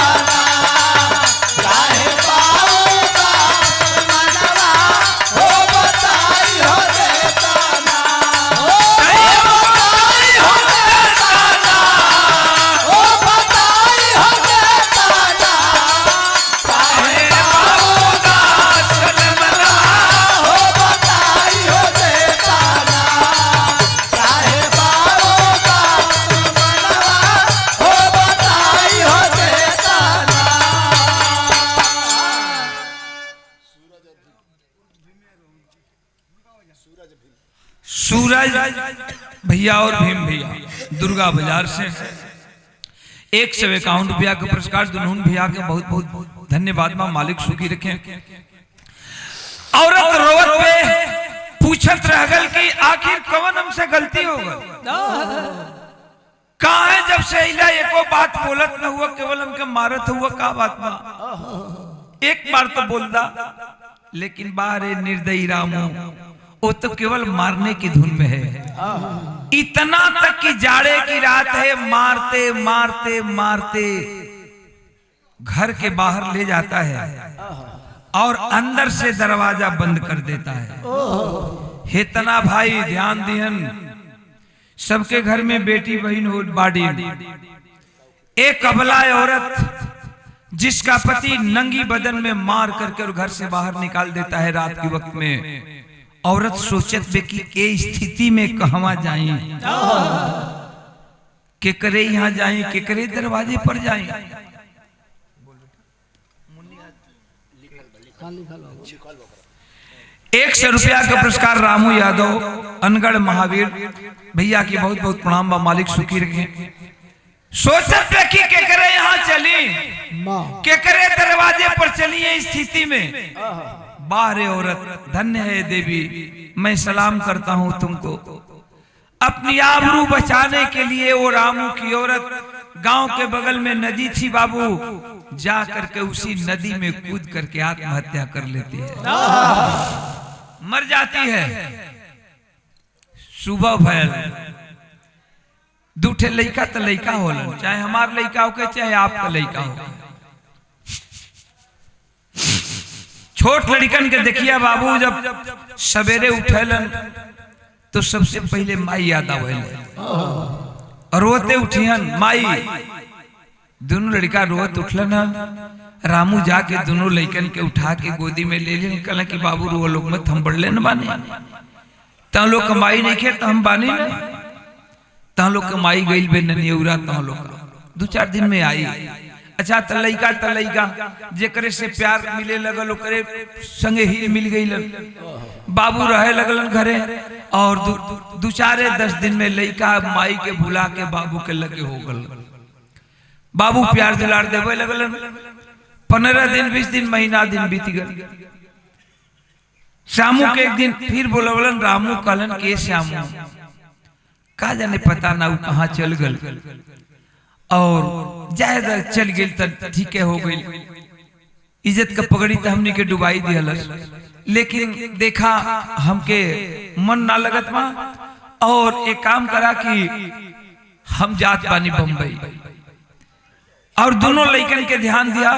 काहे बाबू दासल मनवा ओ बताई हो देता ओ बताई हो देता ओ बताई हो देता काहे बाबू दासल मनवा ओ बताई हो देता काहे बाबू दासल मनवा ओ बताई हो देता सूरज भैया और भीम भैया दुर्गा बाजार से 151 रुपया का पुरस्कार दुनून भैया के बहुत बहुत धन्यवाद मां मालिक सुखी रखें। औरत रोवत पे पूछत रह गल कि आखिर कौन हमसे गलती हो गई कहा है जब से इला एको बात बोलत न हुआ केवल हमके मारत हुआ का बात बा एक बार तो बोल दा लेकिन बारे निर्दयी रामू वो तो केवल मारने की धुन में है। इतना तक कि जाड़े की रात है मारते मारते मारते घर के बाहर ले जाता है और अंदर से दरवाजा बंद कर देता है। हेतना भाई ध्यान दिहन सबके घर में बेटी बहन हो बाड़ी एक अबला औरत जिसका पति नंगी बदन में मार करके और घर से बाहर निकाल देता है रात के वक्त में। औरत सोचत बे कि के स्थिति में कहवा जाई के करे यहाँ जाई के करे दरवाजे पर जाई। 100 रुपया का पुरस्कार रामू यादव अनगढ़ महावीर भैया की बहुत बहुत प्रणाम बा मालिक सुखी रखे। सोचत बे कि के करे यहाँ चली के करे दरवाजे पर चली है स्थिति में। बाहरे औरत धन्य है देवी मैं सलाम करता हूं तुमको। अपनी आबरू बचाने के लिए वो रामू की औरत गांव के बगल में नदी थी बाबू जा करके उसी नदी में कूद करके आत्महत्या कर लेती है मर जाती है। सुबह भयल दूठे लड़का तो लड़का होलन चाहे हमार लड़का हो के चाहे आपका लड़का हो। छोट लड़कन के देखिया बाबू जब सवेरे उठेलन तो सबसे पहले माई याद आवेले और रोते उठियन माई। दोनों लड़का रोत उठलन रामू जाके दोनों लड़कन के उठा के गोदी में ले लेन कहला कि बाबू रो लोग मत हम बढ़ लेन बाने ता लोग कमाई नहीं खे तो हम बाने ता लोग कमाई गइल बे ननियौरा ता लोग 2-4 दिन में आई। अच्छा तलैका जेकरे से प्यार मिले लगल ओकरे संगे ही मिल गई बाबू रहे लगलन घरे और 2-4-10 दिन में लड़का माई के भुला के बाबू के लगे हो गल। बाबू प्यार दुलार देवे लगलन 15 दिन 20 दिन महीना दिन बीत गए। श्यामू के एक दिन फिर बोलवलन रामू कहलन के श्यामू का जाने पता ना कहाँ चल गल और ज्यादा चल गई तो ठीक हो गई इज्जत का पगड़ी तो हमने के डुबाई दिहलस लेकिन देखा हमके मन ना लगत मा और एक काम करा कि हम जात बानी बम्बई और दोनों लड़कन के ध्यान दिया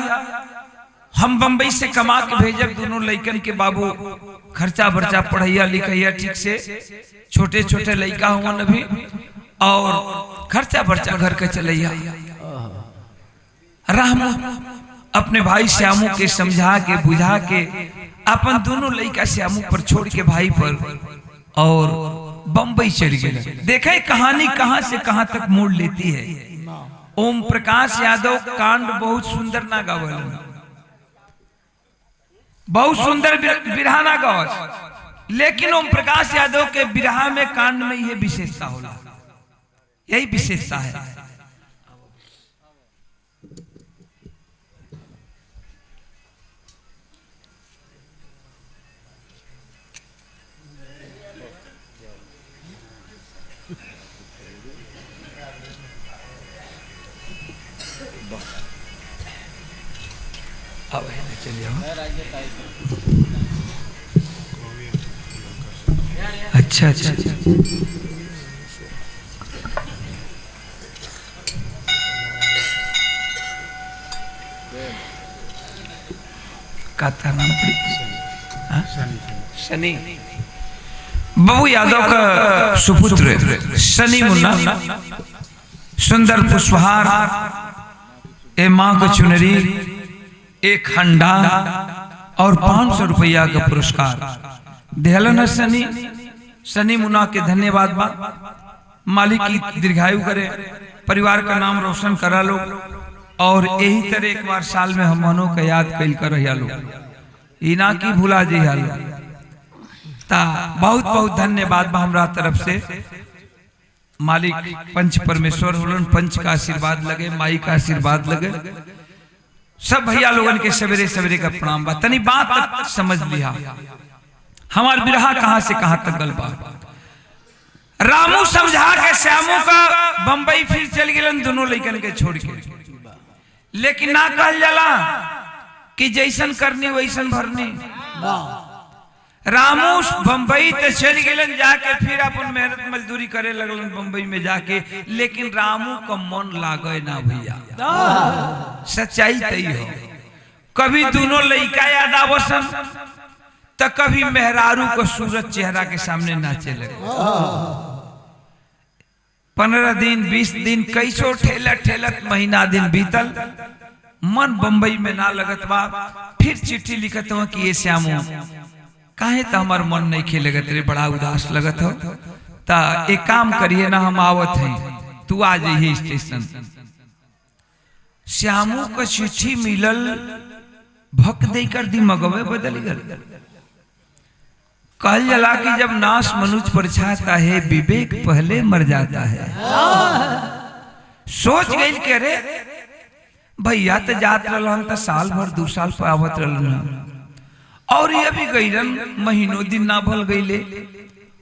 हम बम्बई से कमा के भेजब दोनों लड़कन के बाबू खर्चा बर्चा पढ़ैया लिखैया ठीक से छोटे छोटे लड़का हुआ अभी और खर्चा बर्चा घर के चलैया। रामू अपने भाई श्यामू के समझा के बुझा के अपन दोनों लड़का श्यामू पर छोड़ के भाई पर और बंबई चल गए। देखे कहानी कहां से कहां तक मोड़ लेती है। ओम प्रकाश यादव कांड बहुत सुंदर ना गावल, बहुत सुंदर बिरहा ना गावल, लेकिन ओम प्रकाश यादव के बिरहा में कांड में यह विशेषता होला, यही विशेषता है। चलिए अच्छा अच्छा का था नाम शनि बाबू यादव का सुपुत्र शनि मुन्ना सुंदर पुष्पहार ए मां को चुनरी एक हंडा और 500 रुपया का पुरस्कार देहलन शनि मुन्ना के धन्यवाद बा। मालिक की दीर्घायु करे, परिवार का नाम रोशन करा लो और यही तरह एक बार साल में हम मनो का याद कैल कर लो, इना की भुला जी हालो ता बहुत बहुत धन्यवाद बा हमरा तरफ से। मालिक पंच परमेश्वर होलन, पंच का आशीर्वाद लगे, माई का आशीर्वाद लगे, सब भैया लोगन के सवेरे सवेरे का प्रणाम बा। तनी बात समझ लिया, हमार बिरहा कहां से कहां तक गल बा। रामू समझा के श्यामू का बंबई फिर चल गए दोनों लड़कन के छोड़ के, लेकिन ना कहल जाला कि जैसन करनी वैसन भरनी। रामू बंबई तो चल गए जाके, फिर अपन मेहनत मजदूरी करे लगलन बंबई में जाके, लेकिन रामू का मन लागे ना भैया, सच्चाई तई हो। कभी दोनों लड़का याद आवसन तो कभी मेहरारू को सूरज चेहरा के सामने नाचे लगे। 15 दिन 20 दिन कैसो ठेलत ठेलत महीना दिन बीतल, मन बंबई में ना लगत बा। फिर चिट्ठी लिखत हो कि ये श्यामू काहे तो हमार मन नहीं खेलगत रे, बड़ा उदास लगत हो, ता एक काम करिए ना, हम आवत हैं, तू आ जाइए स्टेशन। श्यामू का चिट्ठी मिलल, भक देकर दिमगवे बदल गल। कहल जला कि जब नाश मनुष्य पर छाता है, विवेक पहले मर जाता है। सोच गई के रे भैया तो जात रहन तो साल भर 2 साल पर आवत रहन, और ये भी गईलन महीनों दिन ना भल गईले,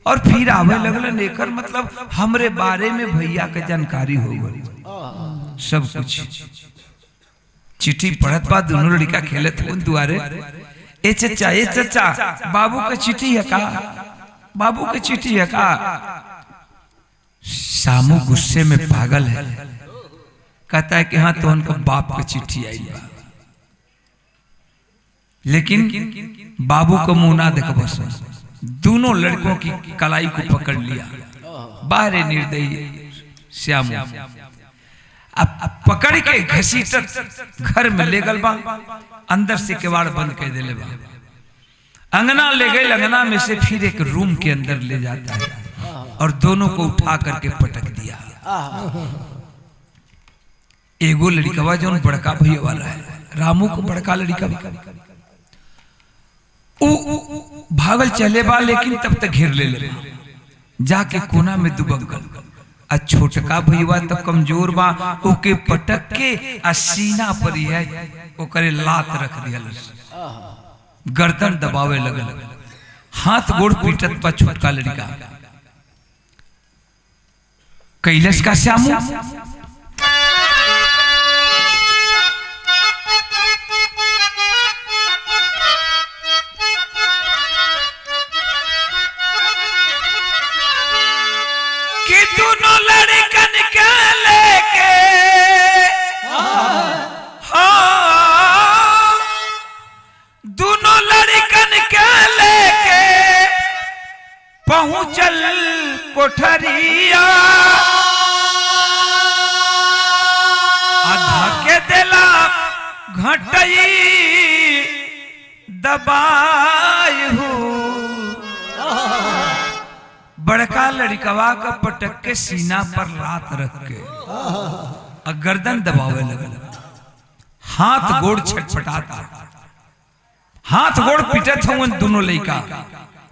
और फिर आवे लगलन। एकर मतलब हमरे बारे में भैया के जानकारी हो गई सब कुछ। चिट्ठी पढ़त बा, दोनों लड़का खेलत हो दुआरे। ए चचा बाबू का चिट्ठी है का, बाबू का चिट्ठी है का। सामू गुस्से में पागल है, कहता है कि हाँ तो उनका बाप का चिट्ठी आई बा, लेकिन बाबू को मुंह ना देखो। बस दोनों लड़कों की कलाई को पकड़ लिया, बाहर निर्दयी श्यामू अब पकड़ के घसीटत घर में ले गल बा, अंदर से किवाड़ बंद कर दे बा। अंगना ले गए, अंगना में से फिर एक रूम के अंदर ले जाता है और दोनों को उठा करके पटक दिया। एगो लड़का जो बड़का भैया वाला है, रामू को बड़का लड़का भागल चले बा, लेकिन तब तक घेर ले जाके कोना में दुबक गल। आ छोटका भैया तो कमजोर बा, ओके पटक के आ सीना पर है ओकरे लात रख दिया, गर्दन दबावे लगल, हाथ गोड़ पीटत बा छोटका लड़का। कैलाश का श्यामू कि दोनों लड़कन के लेके दोनों लड़कन के लेके पहुंचल कोठरिया, आधा के दिला घटई दबाई हूँ, बड़का लड़कवा का पटक के सीना पर लात रख के और गर्दन दबावे लगल। हाथ गोड़ छटपटाता, हाथ गोड़ पीटत हूँ दोनों लड़का।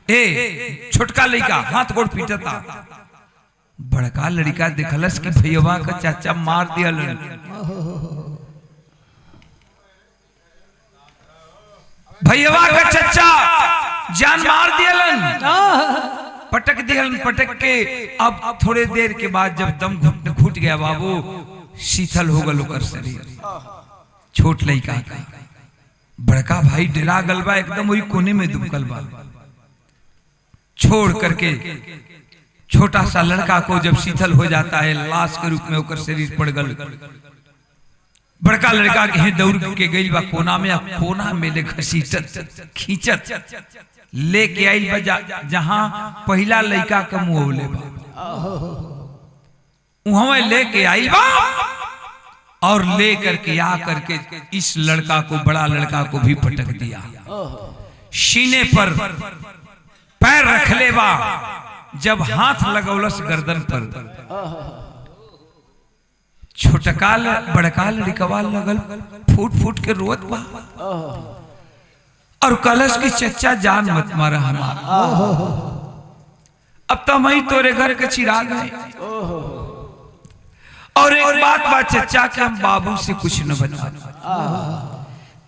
ए छोटका लड़का हाथ गोड़ पीटता। बड़का लड़का देखलस कि भैया का चाचा मार दिया। भैया का चाचा जान मार दियलन, पटक दियलन। पटक के अब थोड़े देर के बाद जब दम घुट गया बाबू, शीतल हो गल ओकर शरीर। छोट लड़का का बड़का भाई डरा गल बा, एकदम वही कोने में दुबकल बा। छोड़ करके छोटा सा लड़का को जब शीतल हो जाता है, लाश के रूप में ओकर शरीर पड़ गल। बड़का लड़का के दौड़ के गई बा कोना में, कोना में ले घसीटत खींचत लेके आई बा जहां पहला लड़का का मुंह ले बा, वहां लेके आई बा और ले करके आ करके इस लड़का को, बड़ा लड़का को भी पटक दिया। सीने पर पैर रख ले बा, जब हाथ लगौलस गर्दन पर, छोटका बड़का लड़कवा लगल फूट फूट के रोत बा और कलश की चच्चा जान मत मारा हमारा, अब तो मैं तोरे घर के चिराग है। और एक बात बा चच्चा के, हम बाबू से कुछ न बता,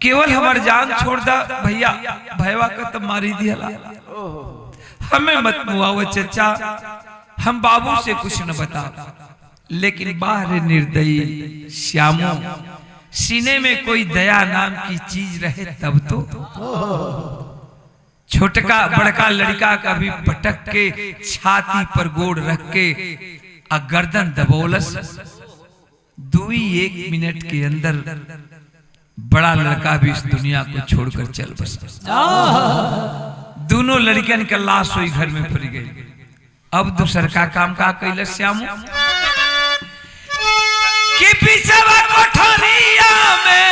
केवल हमार जान छोड़ दा भैया, भैया का तो मारी दिया, हमें मत मुआव चच्चा, हम बाबू से कुछ न बता। लेकिन बाहर निर्दयी श्यामो, सीने में कोई दया नाम की चीज रहे तब तो। छोटका बड़का लड़का का भी पटक के छाती पर गोड़ रख के गर्दन दबोलस। 2-1 मिनट के अंदर बड़ा लड़का भी इस दुनिया को छोड़कर चल बसा। दोनों लड़कियन का लाश हुई घर में पड़ गई। अब दूसर का काम का कैलस श्यामू कि पिछवा कोठरिया में,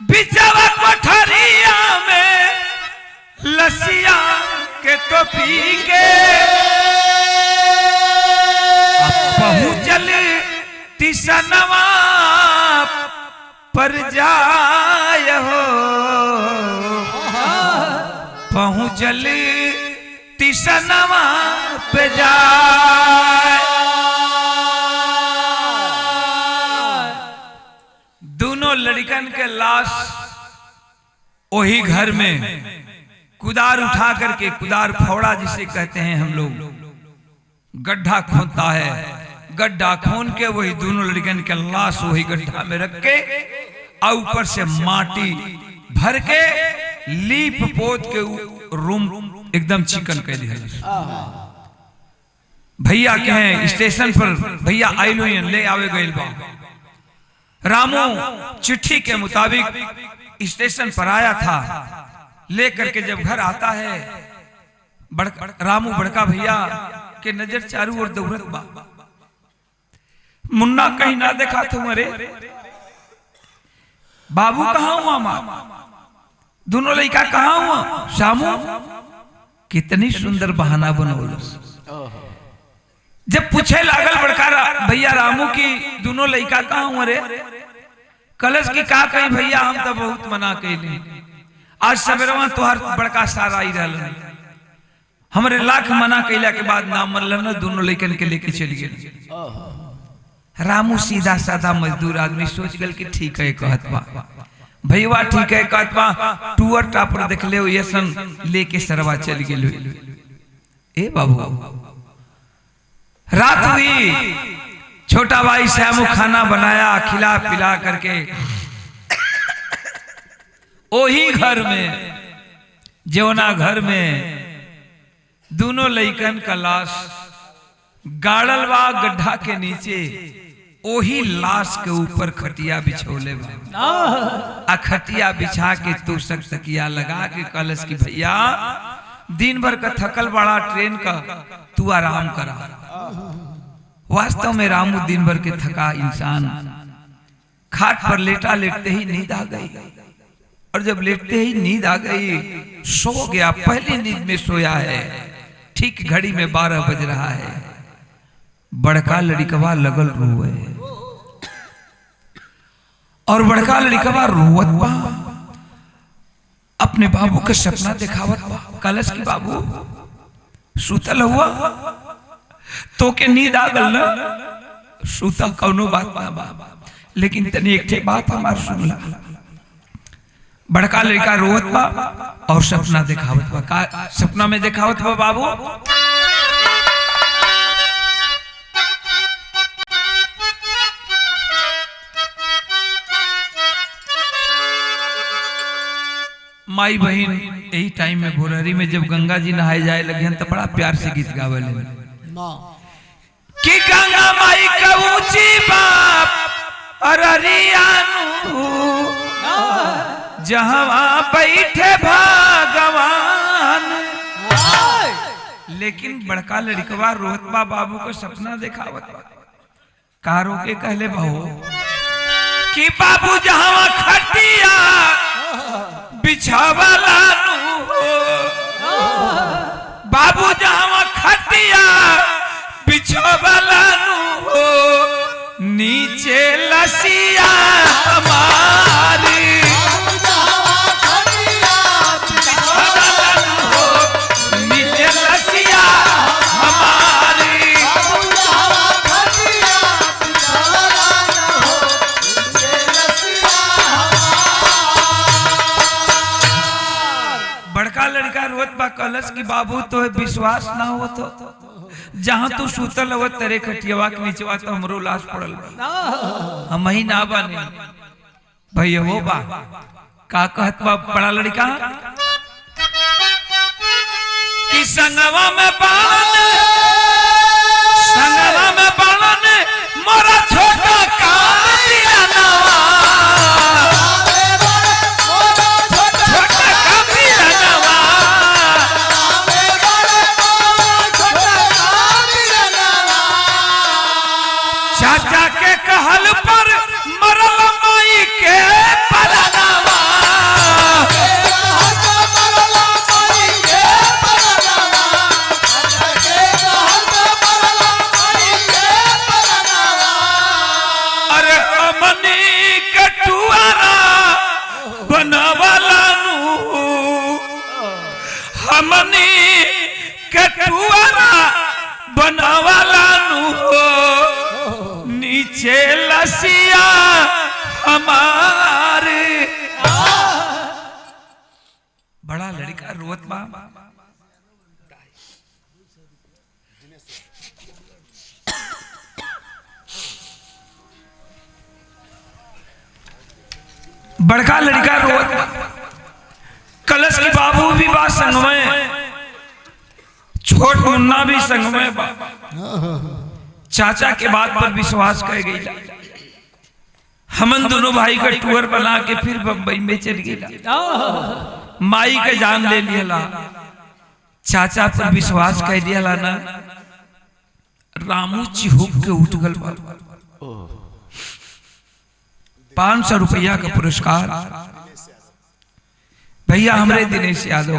पिछवा कोठरिया में लसिया के तो पी के पहुंचल तिसनवा पर जाय हो, पहुंचल तिसनवा पे जाए। दोनों लड़कन के लाश वही घर में कुदार उठा करके, कुदार फौड़ा जिसे कहते हैं हम लोग, गड्ढा खोदता है, गड्ढा खोन के वही दोनों लड़कन के लाश वही गड्ढा में रख के और ऊपर से माटी भर के लीप पोत के रूम एकदम चिकन कर दिया। भैया कहें स्टेशन पर, भैया आइलो ले आवे गए बा। रामू चिट्ठी के मुताबिक स्टेशन पर आया था, लेकर के जब घर आता है रामू बड़का भैया के नजर चारों ओर दौड़त बा। मुन्ना कहीं ना देखा तुम्हारे, बाबू कहाँ हुआ, माँ दोनों लड़का कहाँ हुआ, शामू कितनी सुंदर बहाना बनौलस। जब पूछे लागल बड़का भैया रामू की दोनों लड़का कहाँ हुआ रे, कलश की का कहीं भैया हम तो बहुत मना कैली, आज सवेरवा तोहर बड़का सारा आई रहा, हमरे लाख मना कैला के बाद ना मनल, दोनों लड़कन के लेके चली गए। रामू सीधा साधा मजदूर आदमी सोच गल कि ठीक है कहत बा, भैया ठीक है कहत बा, टूअर टापर देख ले ये सन लेके सरवा चल गेल। ए बाबू रात हुई, छोटा भाई श्यामू खाना बनाया, खिला पिला करके वही घर में, जौना घर में दोनों लइकन का लाश गाड़ल बा गड्ढा के नीचे, वही लाश के ऊपर खटिया बिछोले बा। आ खटिया बिछा के तू तकिया लगा के कलश की भैया दिन भर का थकल बड़ा ट्रेन का, तू आराम करा। वास्तव में रामू दिन भर के थका इंसान खाट पर लेटा लेटते ही नींद आ गई। और जब लेटते ही नींद आ गई, सो गया। पहली नींद में सोया है, ठीक घड़ी में 12 बज रहा है। बड़का लड़िकवा लगल रोए और बड़का लड़िकवा रोवत बा, अपने बाबू के सपना दिखावत बा। कलश की बाबू सुतल हुआ तो के नींद आ गल ना, सुता कौनो बात ना बा, लेकिन तनी एक ठे बात हमार सुनला। बड़का लड़का रोवत बा और सपना दिखावत बा। का सपना में दिखावत बा बाबू? माई बहन यही टाइम में भोरहरी में जब गंगा जी नहाए जाए लगे तो बड़ा प्यार से गीत गावे कि गंगा माई का ऊंची बाप अररियानु जहां बैठे भगवान। लेकिन बड़का लड़कवा रोहत बा बाबू को सपना दिखावत बा। कारो के कहले बहु कि बाबू जहां खटिया बिछावला बाबू जहां खटिया बिछावला नीचे लसिया हमारी नीचे लसिया हमारी। बड़का लड़का रोत बा कलश की बाबू तो विश्वास ना हो तो जहां तू सुतल हो तेरे खटियावा के नीचवा तो हमरो लाश पड़ल बा, हम ही ना बने भैया हो बा। का कहत बा बड़ा लड़का कि संगवा में बालन मोरा छोटा कालिया नवा चाचा के कहल पर मरल माई के परनावा। अरे अमनी के टुआरा बनवाला हमनी के टुआरा बनवाला नीचे लसिया हमारे। बड़ा लड़का रोत बा। बड़का लड़का रोत बा। कलश की बाबू भी बा संग में, छोट मुन्ना भी संग में बा। चाचा के बात पर विश्वास कर गई। हमन दोनों भाई का टूर बना के फिर बम्बई में चल गया। माई के जान ले लिया। चाचा पर विश्वास कर दिया ना। रामू चिहुक के उठ गल 500 रुपया का पुरस्कार। भैया हमरे दिनेश यादव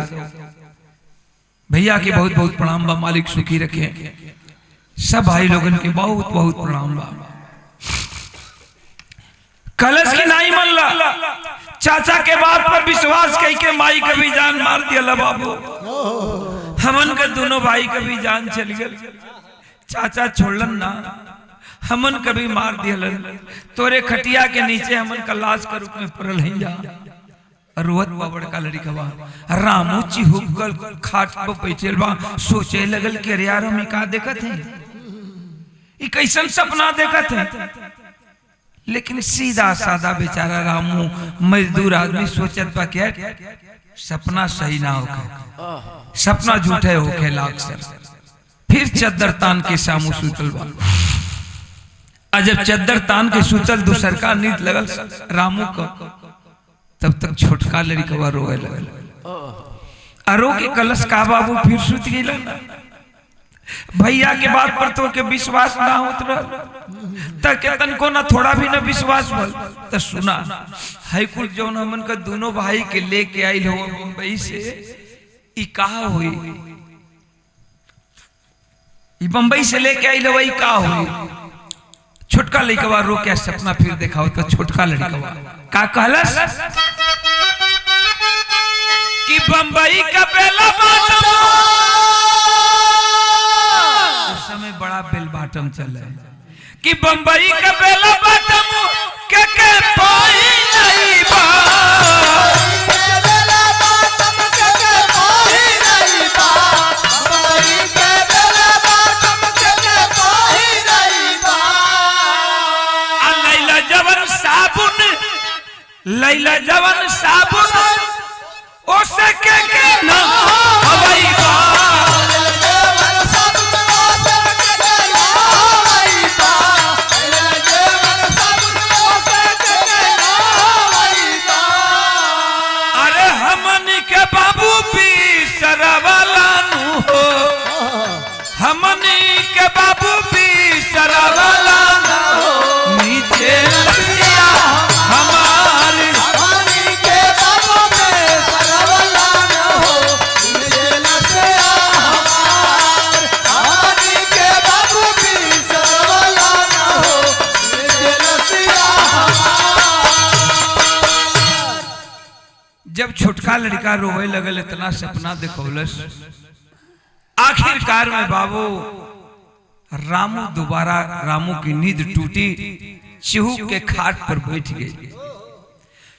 भैया के बहुत बहुत प्रणाम बा। मालिक सुखी रखे। सब भाई लोगन के बहुत बहुत प्रणाम बा। कलश की नाई मल्ला चाचा के बात पर विश्वास कई के माई कभी जान मार दिया बाबू। हमन के दोनों भाई कभी जान चल गए। चाचा छोड़लन ना, हमन कभी मार दियलन। तोरे खटिया के नीचे हमन का लाश के रूप में पड़ल है जा। रोहत बा बड़का लड़का रामू चिहुकल खाट पर बैठल बा। सोचे लगल के अरे यार हम का देखत है, ई कैसन सपना देखत है। लेकिन सीधा सादा बेचारा रामू मजदूर आदमी सोचत बा क्या सपना सही ना होके, सपना झूठे होके लाख से। फिर चद्दर तान के सामू सुतल बा। जब चद्दर तान के सुतल दूसर का नींद लगल रामू को, तब तक छोटका लड़का रोए लगल। अरो के कलश का बाबू फिर सुत गई। भैया के बात पर तो के विश्वास ना होत तक तनको ना थोड़ा भी ना विश्वास भल तो सुना है कुल जौन हमन का दोनों भाई के लेके आइल हो मुंबई से ई कहा हुई ई बंबई से लेके आइल हो ई का हुई छोटका लड़कवा रो के सपना फिर देखाओ तो छोटका लड़कवा का कहलस कि बंबई का बेला बाटम उस समय बड़ा बेल बाटम चल है कि बंबई का बेला बाटम के पाई नहीं बा लैला जवन साबुन ओसे के ना हवाई बा अरे हमनी के बाबू पी सरवाला नु हो हमनी के बाबू पी सरवाला नु हो नीचे लसिया हमारे हमनी के बाबू पे सरवाला नु हो नीचे लसिया हमारे हमनी के बाबू पी सरवाला नु हो नीचे लसिया जब छोटका लड़का रोवे लगल इतना सपना देखौलस आखिरकार में बाबू रामू दोबारा रामू की नींद टूटी चिहू के खाट पर बैठ गई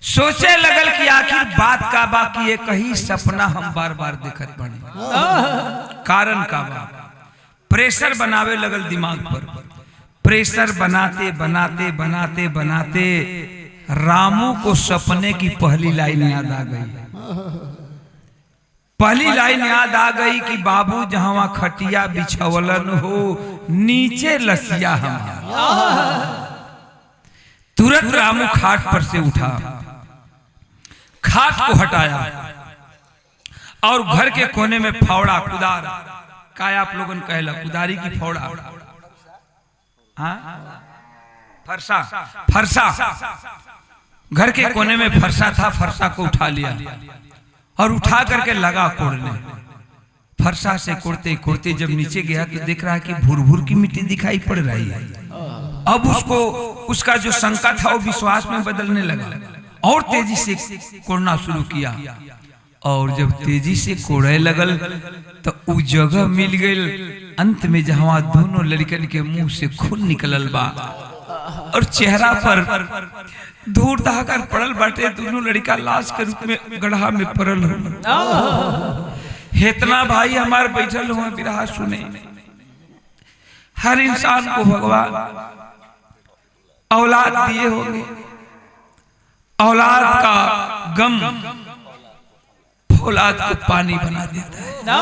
सोचे लगल कि आखिर बात का बा कि ये कहीं सपना हम बार बार देखत बने कारण का बा प्रेशर बनावे लगल दिमाग पर प्रेशर बनाते बनाते बनाते बनाते रामू को सपने की पहली लाइन याद आ गई पहली लाइन याद आ गई कि बाबू जहां खटिया बिछवलन हो नीचे लसिया हम तुरंत रामू खाट पर से उठा खाट को हटाया और घर के कोने में फावड़ा कुदार का आप लोगन कहला कुदारी की फावड़ा फरसा फरसा घर के कोने में फरसा था फरसा को उठा लिया और उठा करके लगा कोड़ने फरसा से कोड़ते कोड़ते जब नीचे गया तो देख रहा है कि भूर भूर की मिट्टी दिखाई पड़ रही है अब उसको उसका जो शंका था वो विश्वास में बदलने लगा और तेजी से कोड़ना शुरू किया और जब तेजी से कोड़े लगल तो उस जगह मिल गई अंत में जहां दोनों लड़कन के मुंह से खून निकलल बा और चेहरा पर धूल दहाकर पड़ल बाटे दोनों लड़का लाश के रूप में गड्ढा में पड़ल हो इतना भाई हमार बैठल हुआ बिरहा सुने हर इंसान को भगवान औलाद दिए होंगे औलाद का गम औलाद को पानी बना देता है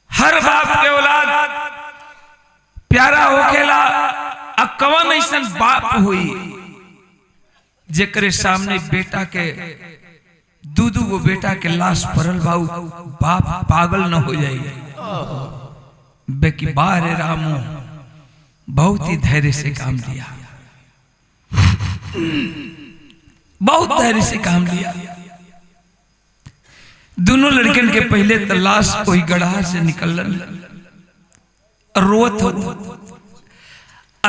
हर बाप के औलाद प्यारा होखेला कवन ऐसा बाप हुई जेकरे सामने बेटा के दूधू वो बेटा के लाश पड़ल बाऊ बाप पागल न हो जाए बेकी बारे रामू बहुत ही धैर्य से काम लिया बहुत धैर्य से काम लिया दोनों लड़कन के पहले तो लाश कोई गड्ढा से निकलन रोत हो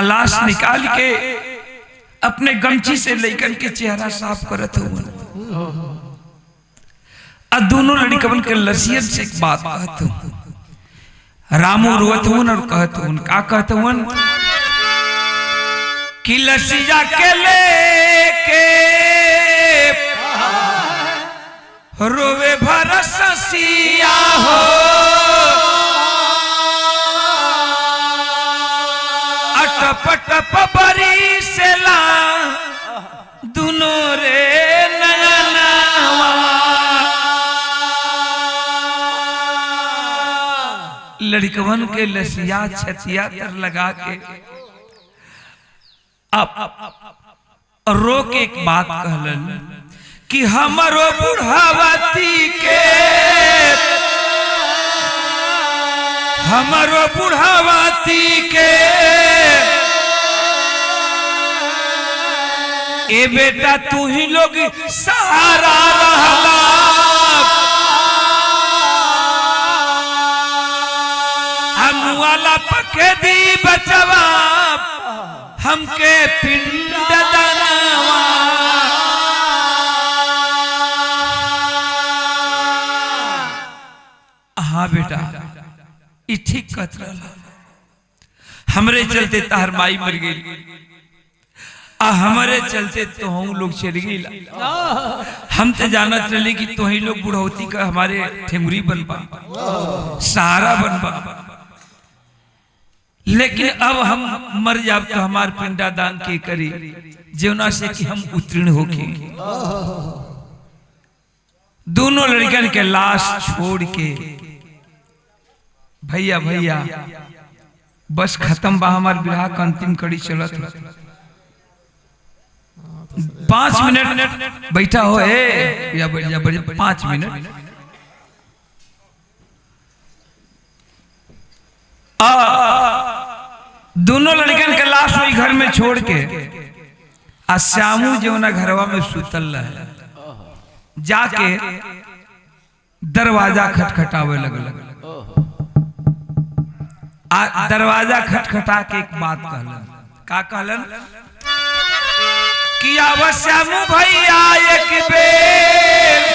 लाश निकाल के अपने गमछी से लेकर के चेहरा साफ करत हो दोनों लड़कन के लसियत से एक बात कहत हो रामू रोत हो और कहत हो का कहत हो कि लसिया के लेके रोवे भरसिया हो टप बरी से ला दुनो रे नयनवा लड़कवन के लसिया छतिया तर लगा के अब रो के एक बात कहलन कि हमरो बुढ़ावती के हमारो बुढ़ावाती के ए बेटा तू ही लोग सहारा रहला वाला पके दी बचवा हमके पिंड दनवा हाँ बेटा ई ठीक कहत रहला हमरे चलते तार माई मर गई आ हमारे चलते तो हम लोग चल गई हम तो जानत रहे कि तो ही लोग बुढ़ौती का हमारे ठेंगुरी बनबा सहारा बनबा लेकिन अब हम मर जाब तो हमार पिंडा दान के करी जीवना से कि हम उत्तीर्ण होके दोनों लड़कन के लाश छोड़ के भैया भैया बस खत्म बा हमार विवाह का अंतिम कड़ी चलत 5 मिनट बैठा हो या बैठ जा 5 मिनट दोनों लड़कन के लाश वही घर में छोड़ के आ श्यामू जो ना घरवा में सुतल रहे जाके दरवाजा खटखटावे लगल आ दरवाजा खटखटा के एक बात कहलन का कहलन कि आव श्यामू भैया एक बेर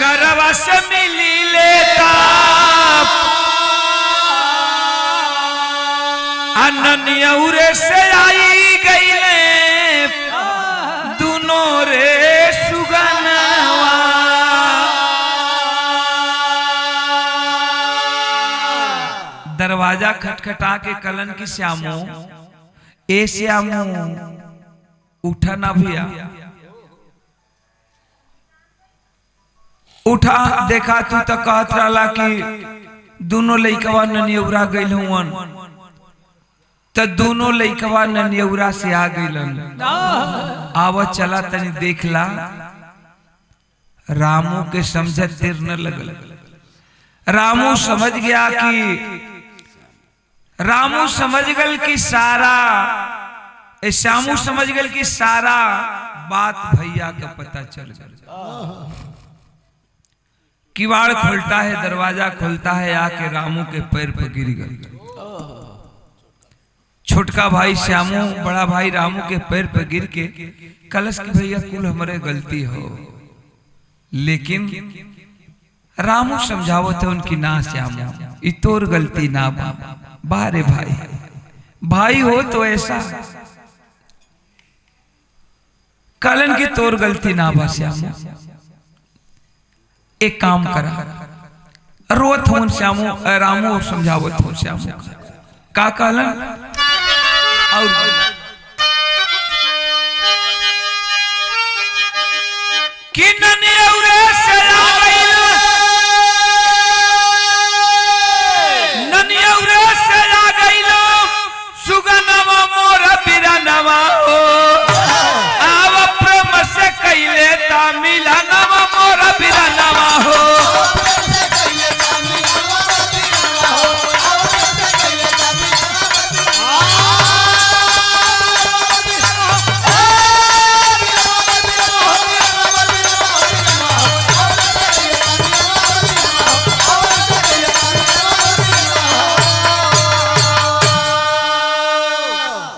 गरवा से मिली लेता अननियौरे से आई गईले दोनों रे सुगनवा दरवाजा खटखटा के कलन की श्यामू ए श्यामू उठा ना भैया उठा देखा तू तो कहत रहला कि दोनों लइकवा ननियौरा गइल हुवन तो दोनों लइकवा ननियौरा से आ गइलन आवत चला तनी देखला रामू के समझ देर न लगल रामू समझ गया कि सारा श्यामू समझ गल कि सारा बात भैया का पता चल गया किवाड़ खोलता है दरवाजा खोलता है आके रामू के पैर पर गिर गया छोटका भाई श्यामू बड़ा भाई रामू के पैर पर गिर के कलश की भैया कुल हमारे गलती हो लेकिन रामू समझावत है उनकी ना श्यामू ई तोर गलती ना बारे भाई हो तो ऐसा कलन की तोर गलती ना बा श्यामू एक काम करा रोत हो श्यामू रामू समझावत हो श्यामू का कहलन और कि ननियौरे से आ गइल ननियौरे से आ गइल सुगनवा मोर बिरनवा हो आव प्रेम से कइले ता मिलनवा मोर बिरनवा हो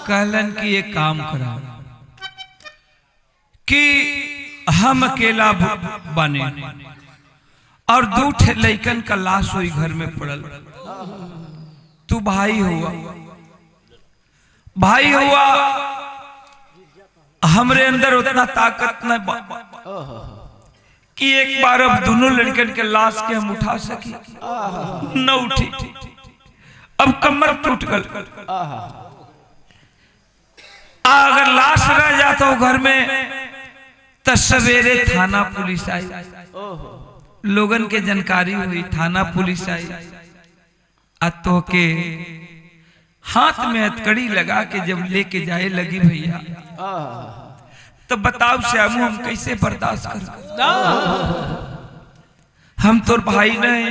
कहलन कि ये काम करा कि हम अकेला बने और 2 लइकन का लाश हुई घर में पड़ल तू भाई हुआ हमरे अंदर उतना ताकत न कि एक बार अब दोनों लड़कन के लाश के हम उठा सकी न उठी अब कमर टूट गल अगर लाश रह जाता हो घर में तो सवेरे थाना पुलिस आई लोगन के जानकारी हुई थाना पुलिस आई तो के हाथ में हथकड़ी लगा के जब लेके जाए लगी भैया तो बताओ श्यामू हम कैसे बर्दाश्त कर हम तो भाई नहीं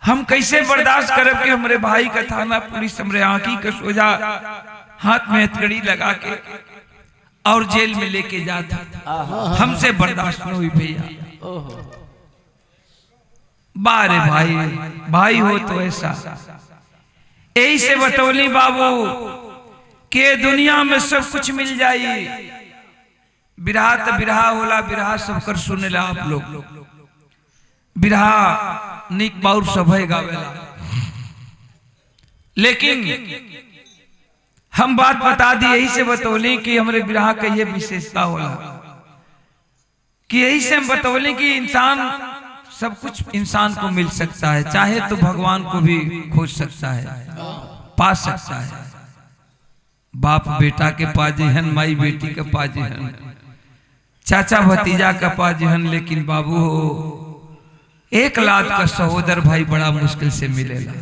हम कैसे बर्दाश्त करब कि हमारे भाई का थाना पुलिस हमरे आंखी के सोजा हाथ में हथकड़ी लगा के और जेल में लेके जाता, हमसे बर्दाश्त न हुई भैया। बारे भाई, भाई हो तो ऐसा। यही से बतौली बाबू के दुनिया में सब कुछ मिल जाई, बिरहा तो बिरहा होला, बिरहा सब कर सुनेला आप लोग, बिरहा निक बाउर सब है गावेला। लेकिन हम बात बता दी, यही से बतौली कि हमारे बिरहा का ये विशेषता होला कि यही से हम बतौले कि इंसान सब कुछ इंसान को मिल सकता है, चाहे तो भगवान को भी खोज सकता है, पा सकता है। बाप बेटा के पाजेहन, माई बेटी के पाजेहन, चाचा भतीजा का पाजेहन, लेकिन बाबू हो एक लाख का सहोदर भाई बड़ा मुश्किल से मिलेगा।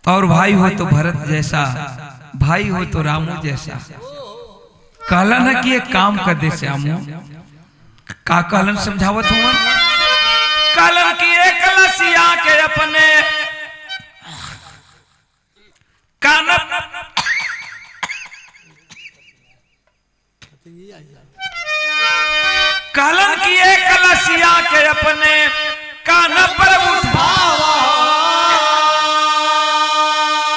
और भाई हो तो भरत जैसा, भाई हो तो रामू जैसा। कहलन है कि एक काम कर दे श्यामू, का कहलन समझावत हुआ, कहलन की एक लसिया के अपने कानप कहलन की एक लसिया के अपने कान पर उठावा,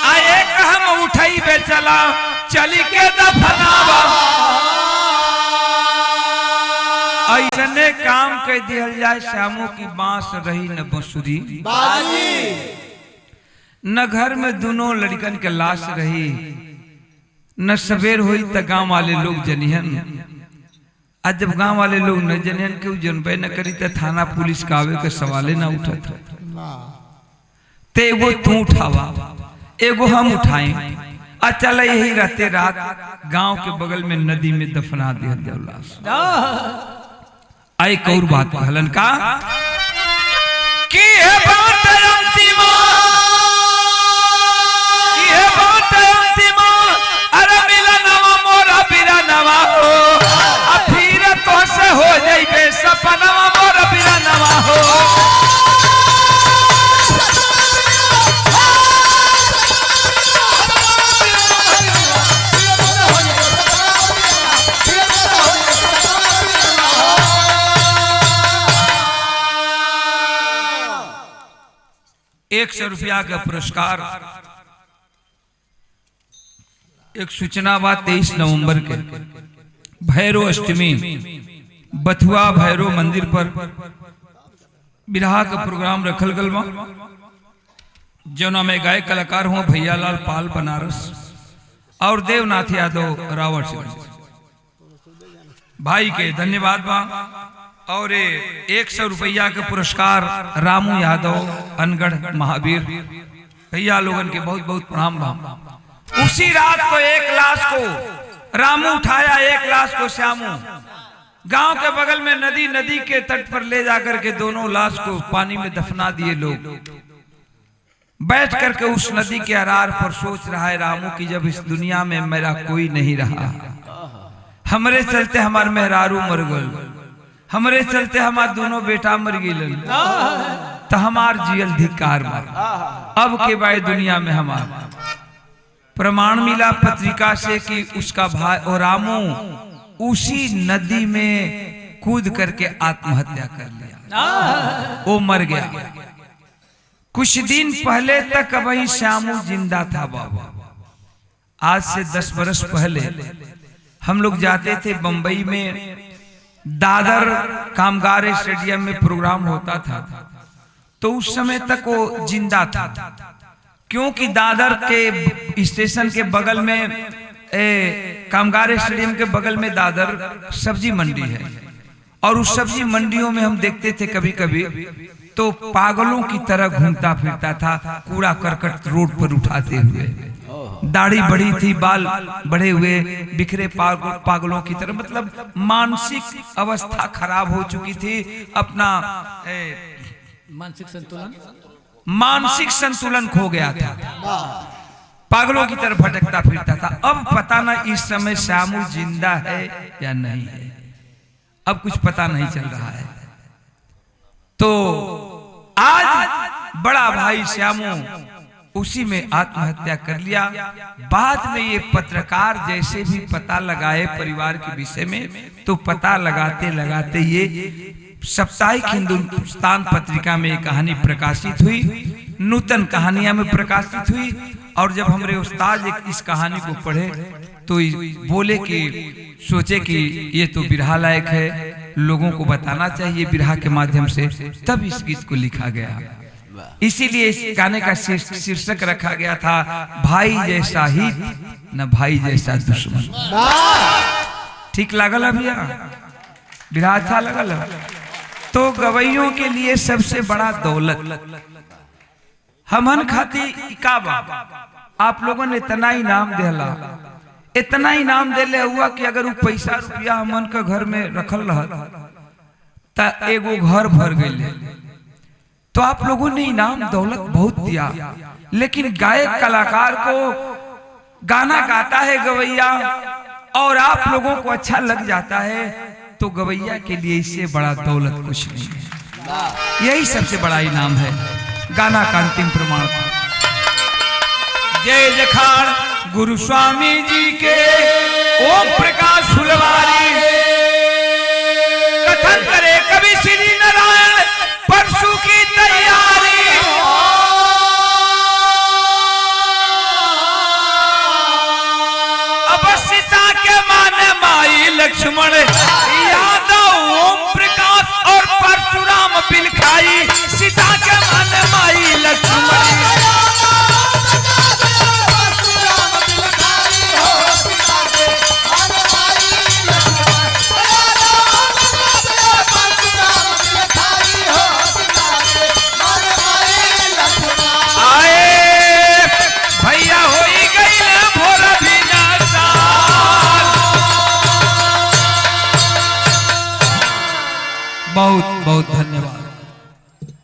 आए हम उठाई बे चला चली के दफनावा। ऐसने काम कर दिया जाए श्यामू की बांस रही न बंसुरी, न घर में दोनों लड़कन के लाश रही, न सवेर हुई त गांव वाले लोग जनिहन। आज जब गांव वाले लोग न जनिहन के जनबे न करी त थाना पुलिस का आवे के सवाले ना उठत। ते एगो तू उठावा, एगो हम उठाएं, आ चल यही रहते रात गांव के बगल में नदी में दफना दिया जाओ लाश। आई कौर बात कहलन का कि है बात अंतिम, ये बात अंतिम, अरे मिला नवा मोरा बिरा नवा हो, फिर तो से हो जाइबे सपनवा मोरा बिरा नवा हो। ₹100 का पुरस्कार। एक सूचना बा 23 नवंबर के भैरव अष्टमी बथुआ भैरव मंदिर पर बिरहा का प्रोग्राम रखल गल बा, जौना में गायक कलाकार हुआ भैया लाल पाल बनारस और देवनाथ यादव रावट से भाई के धन्यवाद बा। और ₹100 का पुरस्कार रामू यादव अनगढ़ महावीर भैया लोगन के बहुत बहुत प्रणाम बा। उसी रात को एक लाश को रामू उठाया, एक लाश को श्यामू गांव के बगल में नदी के तट पर ले जाकर के दोनों लाश को पानी में दफना दिए। लोग बैठ करके उस नदी के अरार पर सोच रहा है रामू की जब इस दुनिया में मेरा कोई नहीं रहा, हमरे चलते हमार मेहरारू मर गल, हमरे चलते हमार दोनों बेटा मर गए, तो हमार जियल धिक्कार मार, अब के बाद दुनिया में हमार प्रमाण मिला पत्रिका से कि उसका भाई और रामू उसी नदी में कूद करके आत्महत्या कर लिया, वो मर गया। कुछ दिन पहले तक वही श्यामू जिंदा था बाबा। आज से 10 बरस पहले हम लोग जाते थे बंबई में, दादर कामगार स्टेडियम में प्रोग्राम होता था, तो उस समय तक वो जिंदा था, क्योंकि दादर के स्टेशन के बगल में कामगार स्टेडियम के बगल में दादर सब्जी मंडी है, और उस सब्जी मंडियों में हम देखते थे कभी कभी तो पागलों की तरह घूमता फिरता था, कूड़ा करकट रोड पर उठाते हुए, दाढ़ी बड़ी थी, बाल बड़े हुए, बिखरे पागलों की तरह, मतलब मानसिक अवस्था खराब हो चुकी थी, अपना मानसिक संतुलन खो गया था, पागलों की तरह भटकता फिरता था। अब पता ना इस समय श्यामू जिंदा है या नहीं है, अब कुछ पता नहीं चल रहा है। तो आज बड़ा भाई श्यामू उसी में आत्महत्या कर लिया। बाद में ये पत्रकार जैसे भी पता लगाए परिवार के विषय में, तो पता लगाते लगाते ये साप्ताहिक हिंदुस्तान पत्रिका में एक कहानी प्रकाशित हुई, नूतन कहानियां में प्रकाशित हुई। और जब हमारे उस्ताद इस कहानी को पढ़े तो बोले कि सोचे कि ये तो बिरहा लायक है, लोगों को बताना चाहिए बिरहा के माध्यम से, तब इस गीत को लिखा गया। इसीलिए इस गाने का शीर्षक रखा गया था, भाई जैसा हित न भाई जैसा दुश्मन। ठीक लागल भैया? बिरहा अच्छा लगल? तो गवैयों के लिए सबसे बड़ा दौलत हमन खाती का बा। आप लोगों ने इतना इनाम देला, इतना इनाम देले हुआ कि अगर वो पैसा रुपया हमन का घर में रखल रहा त एगो घर भर गए। तो आप लोगों ने इनाम दौलत बहुत दिया, लेकिन गायक कलाकार को गाना गाता है गवैया और आप लोगों को अच्छा लग जाता है, तो गवैया के लिए इससे बड़ा दौलत कुछ नहीं है। यही सबसे बड़ा इनाम है, गाना का अंतिम प्रमाण। जय जखाड़ गुरु स्वामी जी के, ओम प्रकाश फुलवारी। कथन करे कवि श्री नारायण परसों की तैयारी। अब सीता के माने माई लक्ष्मण यादव ओम